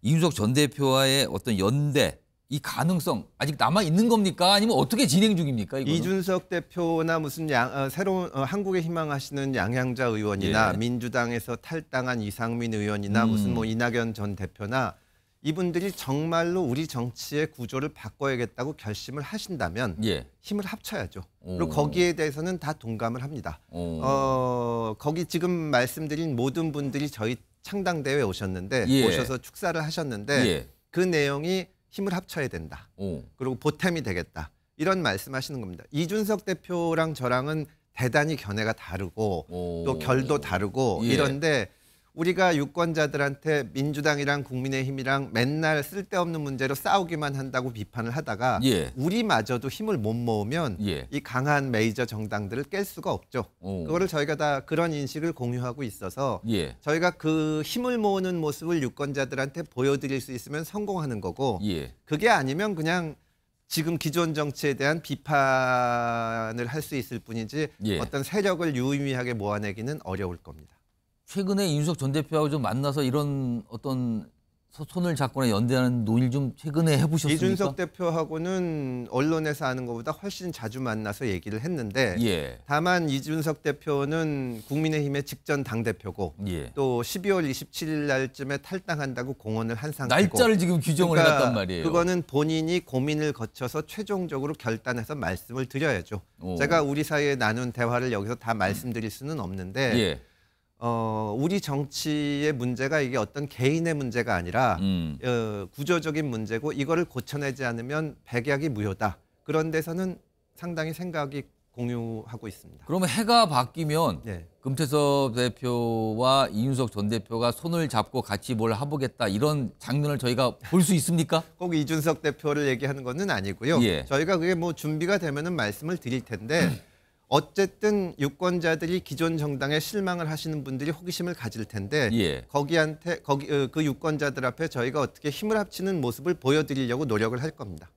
이준석 전 대표와의 어떤 연대 이 가능성 아직 남아 있는 겁니까? 아니면 어떻게 진행 중입니까? 이거는? 이준석 대표나 무슨 새로운 한국에 희망하시는 양양자 의원이나 민주당에서 탈당한 이상민 의원이나 무슨 뭐 이낙연 전 대표나 이분들이 정말로 우리 정치의 구조를 바꿔야겠다고 결심을 하신다면 힘을 합쳐야죠. 그리고 거기에 대해서는 다 동감을 합니다. 거기 지금 말씀드린 모든 분들이 저희 창당대회에 오셨는데 오셔서 축사를 하셨는데 그 내용이 힘을 합쳐야 된다. 그리고 보탬이 되겠다. 이런 말씀하시는 겁니다. 이준석 대표랑 저랑은 대단히 견해가 다르고 또 결도 다르고 이런데 우리가 유권자들한테 민주당이랑 국민의힘이랑 맨날 쓸데없는 문제로 싸우기만 한다고 비판을 하다가 우리마저도 힘을 못 모으면 이 강한 메이저 정당들을 깰 수가 없죠. 그거를 저희가 다 그런 인식을 공유하고 있어서 저희가 그 힘을 모으는 모습을 유권자들한테 보여드릴 수 있으면 성공하는 거고 그게 아니면 그냥 지금 기존 정치에 대한 비판을 할 수 있을 뿐이지 어떤 세력을 유의미하게 모아내기는 어려울 겁니다. 최근에 이준석 전 대표하고 좀 만나서 이런 어떤 손을 잡거나 연대하는 논의를 좀 최근에 해보셨습니까? 이준석 대표하고는 언론에서 하는 것보다 훨씬 자주 만나서 얘기를 했는데 다만 이준석 대표는 국민의힘의 직전 당대표고 또 12월 27일 날쯤에 탈당한다고 공언을 한 상태고 날짜를 지금 규정을 해놨단 말이에요. 그거는 본인이 고민을 거쳐서 최종적으로 결단해서 말씀을 드려야죠. 제가 우리 사이에 나눈 대화를 여기서 다 말씀드릴 수는 없는데 우리 정치의 문제가 이게 어떤 개인의 문제가 아니라 구조적인 문제고 이거를 고쳐내지 않으면 백약이 무효다. 그런 데서는 상당히 생각이 공유하고 있습니다. 그러면 해가 바뀌면 금태섭 대표와 이준석 전 대표가 손을 잡고 같이 뭘 해보겠다 이런 장면을 저희가 볼 수 있습니까? 꼭 이준석 대표를 얘기하는 건 아니고요. 저희가 그게 뭐 준비가 되면은 말씀을 드릴 텐데 어쨌든 유권자들이 기존 정당에 실망을 하시는 분들이 호기심을 가질 텐데 그 유권자들 앞에 저희가 어떻게 힘을 합치는 모습을 보여드리려고 노력을 할 겁니다.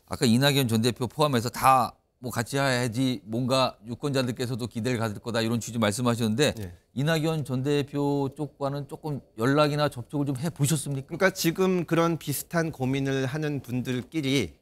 아까 이낙연 전 대표 포함해서 다 뭐 같이 해야지 뭔가 유권자들께서도 기대를 가질 거다 이런 취지 말씀하셨는데 이낙연 전 대표 쪽과는 조금 연락이나 접촉을 좀 해보셨습니까? 그러니까 지금 그런 비슷한 고민을 하는 분들끼리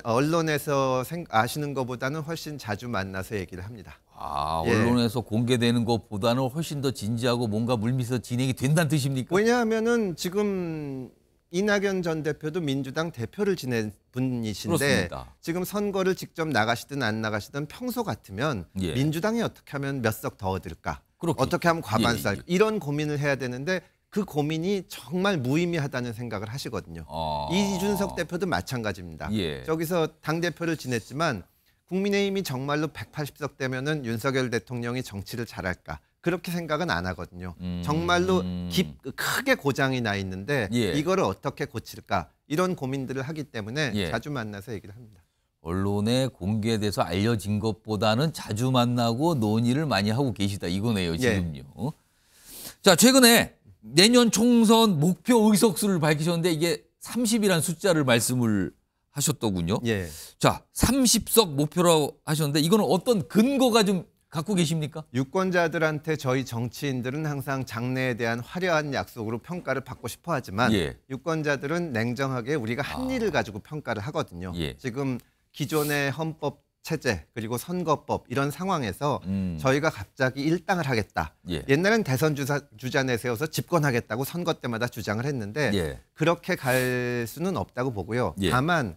언론에서 아시는 것보다는 훨씬 자주 만나서 얘기를 합니다. 언론에서 공개되는 것보다는 훨씬 더 진지하고 뭔가 물밑에서 진행이 된다는 뜻입니까? 왜냐하면은 지금 이낙연 전 대표도 민주당 대표를 지낸 분이신데 그렇습니다. 지금 선거를 직접 나가시든 안 나가시든 평소 같으면 민주당이 어떻게 하면 몇 석 더 얻을까? 어떻게 하면 과반수 할까? 이런 고민을 해야 되는데 그 고민이 정말 무의미하다는 생각을 하시거든요. 이준석 대표도 마찬가지입니다. 저기서 당대표를 지냈지만 국민의힘이 정말로 180석 되면은 윤석열 대통령이 정치를 잘할까? 그렇게 생각은 안 하거든요. 정말로 크게 고장이 나 있는데 이거를 어떻게 고칠까? 이런 고민들을 하기 때문에 자주 만나서 얘기를 합니다. 언론에 공개돼서 알려진 것보다는 자주 만나고 논의를 많이 하고 계시다 이거네요, 지금요. 자, 최근에 내년 총선 목표 의석수를 밝히셨는데 이게 30이라는 숫자를 말씀을 하셨더군요. 자, 30석 목표라고 하셨는데 이거는 어떤 근거가 좀 갖고 계십니까? 유권자들한테 저희 정치인들은 항상 장래에 대한 화려한 약속으로 평가를 받고 싶어 하지만 유권자들은 냉정하게 우리가 한 일을 가지고 평가를 하거든요. 지금 기존의 헌법 체제 그리고 선거법 이런 상황에서 저희가 갑자기 일당을 하겠다. 옛날엔 대선 주자 내세워서 집권하겠다고 선거 때마다 주장을 했는데 그렇게 갈 수는 없다고 보고요. 다만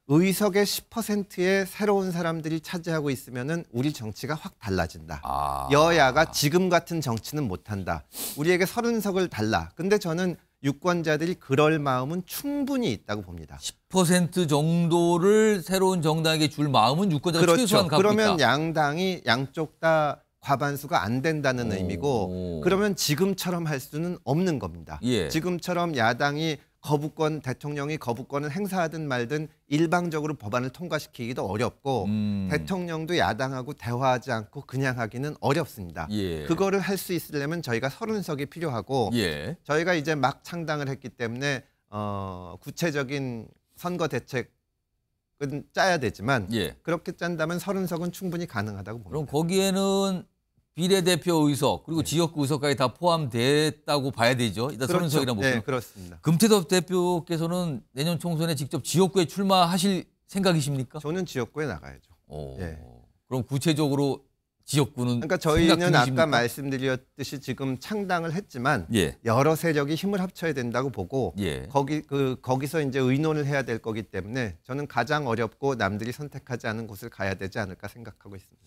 의석의 10%의 새로운 사람들이 차지하고 있으면은 우리 정치가 확 달라진다. 여야가 지금 같은 정치는 못한다. 우리에게 30석을 달라. 근데 저는 유권자들이 그럴 마음은 충분히 있다고 봅니다. 10% 정도를 새로운 정당에게 줄 마음은 유권자가 그렇죠. 최소한 갖고 그러면 있다. 양당이 양쪽 다 과반수가 안 된다는 의미고 그러면 지금처럼 할 수는 없는 겁니다. 지금처럼 야당이 거부권, 대통령이 거부권을 행사하든 말든 일방적으로 법안을 통과시키기도 어렵고 대통령도 야당하고 대화하지 않고 그냥 하기는 어렵습니다. 그거를 할 수 있으려면 저희가 30석이 필요하고 저희가 이제 막 창당을 했기 때문에 구체적인 선거 대책은 짜야 되지만 그렇게 짠다면 30석은 충분히 가능하다고 봅니다. 그럼 거기에는 비례대표 의석 그리고 지역구 의석까지 다 포함됐다고 봐야 되죠. 일단 그렇죠. 30석이라는 목표. 네, 그렇습니다. 금태섭 대표께서는 내년 총선에 직접 지역구에 출마하실 생각이십니까? 저는 지역구에 나가야죠. 그럼 구체적으로 지역구는 그러니까 저희는 아까 말씀드렸듯이 지금 창당을 했지만 여러 세력이 힘을 합쳐야 된다고 보고 거기서 이제 의논을 해야 될 거기 때문에 저는 가장 어렵고 남들이 선택하지 않은 곳을 가야 되지 않을까 생각하고 있습니다.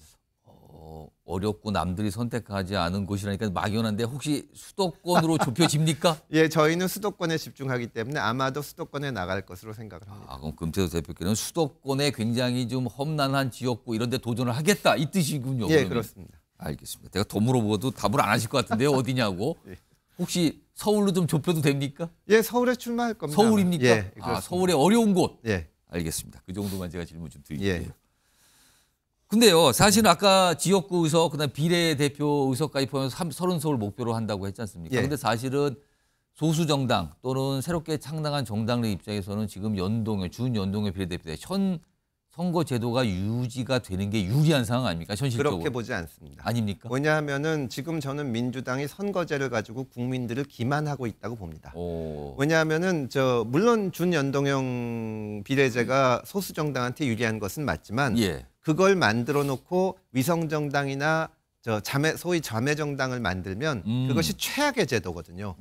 어렵고 남들이 선택하지 않은 곳이라니까 막연한데 혹시 수도권으로 좁혀집니까? 저희는 수도권에 집중하기 때문에 아마도 수도권에 나갈 것으로 생각을 합니다. 그럼 금태섭 대표께서는 수도권에 굉장히 좀 험난한 지역구 이런 데 도전을 하겠다 이 뜻이군요. 그러면. 그렇습니다. 알겠습니다. 제가 더 물어보고도 답을 안 하실 것 같은데요. 어디냐고. 혹시 서울로 좀 좁혀도 됩니까? 서울에 출마할 겁니다. 서울입니까? 서울의 어려운 곳. 알겠습니다. 그 정도만 제가 질문 좀 드릴게요. 근데요, 사실은 아까 지역구 의석, 그다음 비례대표 의석까지 포함해서 30석을 목표로 한다고 했지 않습니까? 근데 사실은 소수 정당 또는 새롭게 창당한 정당의 입장에서는 지금 준연동형 비례대표 현 선거 제도가 유지가 되는 게 유리한 상황 아닙니까? 현실적으로. 그렇게 보지 않습니다. 아닙니까? 왜냐하면은 지금 저는 민주당이 선거제를 가지고 국민들을 기만하고 있다고 봅니다. 왜냐하면은 물론 준연동형 비례제가 소수 정당한테 유리한 것은 맞지만 그걸 만들어 놓고 위성 정당이나 소위 자매 정당을 만들면 그것이 최악의 제도거든요.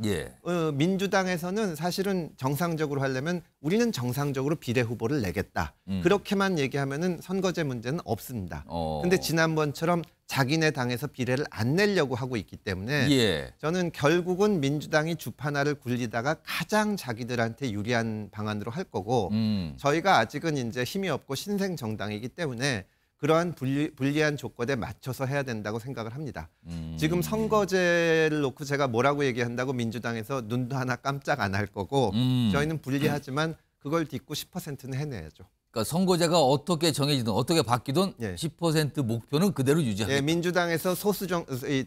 민주당에서는 사실은 정상적으로 하려면 우리는 정상적으로 비례 후보를 내겠다. 그렇게만 얘기하면은 선거제 문제는 없습니다. 근데 지난번처럼 자기네 당에서 비례를 안 내려고 하고 있기 때문에 저는 결국은 민주당이 주판화를 굴리다가 가장 자기들한테 유리한 방안으로 할 거고 저희가 아직은 이제 힘이 없고 신생 정당이기 때문에 그러한 불리한 조건에 맞춰서 해야 된다고 생각을 합니다. 지금 선거제를 놓고 제가 뭐라고 얘기한다고 민주당에서 눈도 하나 깜짝 안 할 거고 저희는 불리하지만 그걸 딛고 10%는 해내야죠. 그러니까 선거제가 어떻게 정해지든 어떻게 바뀌든 10% 목표는 그대로 유지하겠다. 민주당에서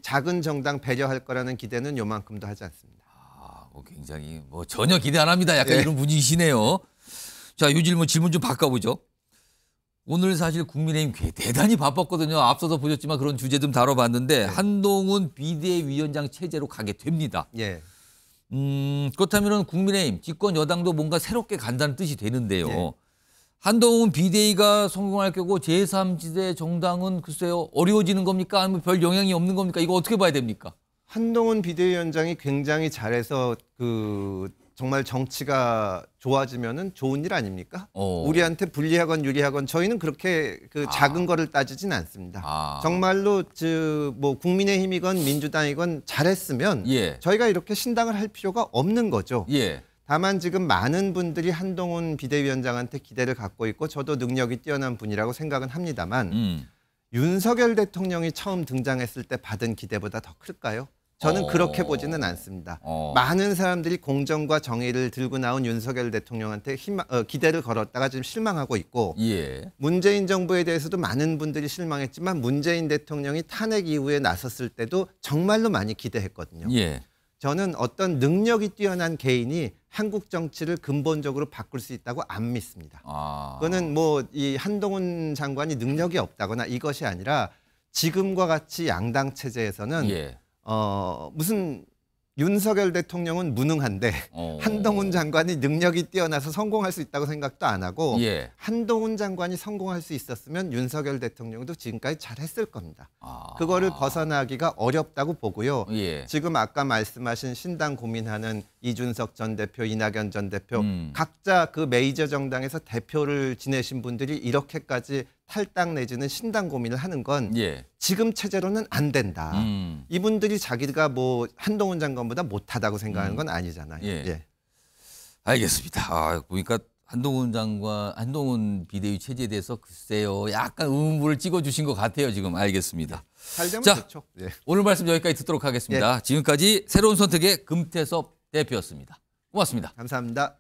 작은 정당 배려할 거라는 기대는 요만큼도 하지 않습니다. 굉장히 전혀 기대 안 합니다. 약간 이런 분위기시네요. 자, 이 질문 좀 바꿔보죠. 오늘 사실 국민의힘 대단히 바빴거든요. 앞서서 보셨지만 그런 주제 좀 다뤄봤는데 한동훈 비대위원장 체제로 가게 됩니다. 그렇다면 국민의힘 집권 여당도 뭔가 새롭게 간다는 뜻이 되는데요. 한동훈 비대위가 성공할 경우 제3지대 정당은 글쎄요 어려워지는 겁니까? 아니면 별 영향이 없는 겁니까? 이거 어떻게 봐야 됩니까? 한동훈 비대위원장이 굉장히 잘해서 정말 정치가 좋아지면은 좋은 일 아닙니까? 우리한테 불리하건 유리하건 저희는 그렇게 작은 거를 따지진 않습니다. 정말로 국민의힘이건 민주당이건 잘했으면 저희가 이렇게 신당을 할 필요가 없는 거죠. 다만 지금 많은 분들이 한동훈 비대위원장한테 기대를 갖고 있고 저도 능력이 뛰어난 분이라고 생각은 합니다만 윤석열 대통령이 처음 등장했을 때 받은 기대보다 더 클까요? 저는 그렇게 보지는 않습니다. 많은 사람들이 공정과 정의를 들고 나온 윤석열 대통령한테 기대를 걸었다가 지금 실망하고 있고 문재인 정부에 대해서도 많은 분들이 실망했지만 문재인 대통령이 탄핵 이후에 나섰을 때도 정말로 많이 기대했거든요. 저는 어떤 능력이 뛰어난 개인이 한국 정치를 근본적으로 바꿀 수 있다고 안 믿습니다. 그거는 이 한동훈 장관이 능력이 없다거나 이것이 아니라 지금과 같이 양당 체제에서는 무슨 윤석열 대통령은 무능한데 한동훈 장관이 능력이 뛰어나서 성공할 수 있다고 생각도 안 하고 예. 한동훈 장관이 성공할 수 있었으면 윤석열 대통령도 지금까지 잘했을 겁니다. 그거를 벗어나기가 어렵다고 보고요. 예. 지금 아까 말씀하신 신당 고민하는 이준석 전 대표, 이낙연 전 대표 각자 그 메이저 정당에서 대표를 지내신 분들이 이렇게까지 탈당 내지는 신당 고민을 하는 건 예. 지금 체제로는 안 된다. 이분들이 자기가 뭐 한동훈 장관보다 못하다고 생각하는 건 아니잖아요. 예. 예. 알겠습니다. 보니까 한동훈 장관, 한동훈 비대위 체제에 대해서 글쎄요, 약간 의문부를 찍어주신 것 같아요. 지금 알겠습니다. 잘 되면 자, 좋죠. 예. 오늘 말씀 여기까지 듣도록 하겠습니다. 예. 지금까지 새로운 선택의 금태섭 대표였습니다. 고맙습니다. 감사합니다.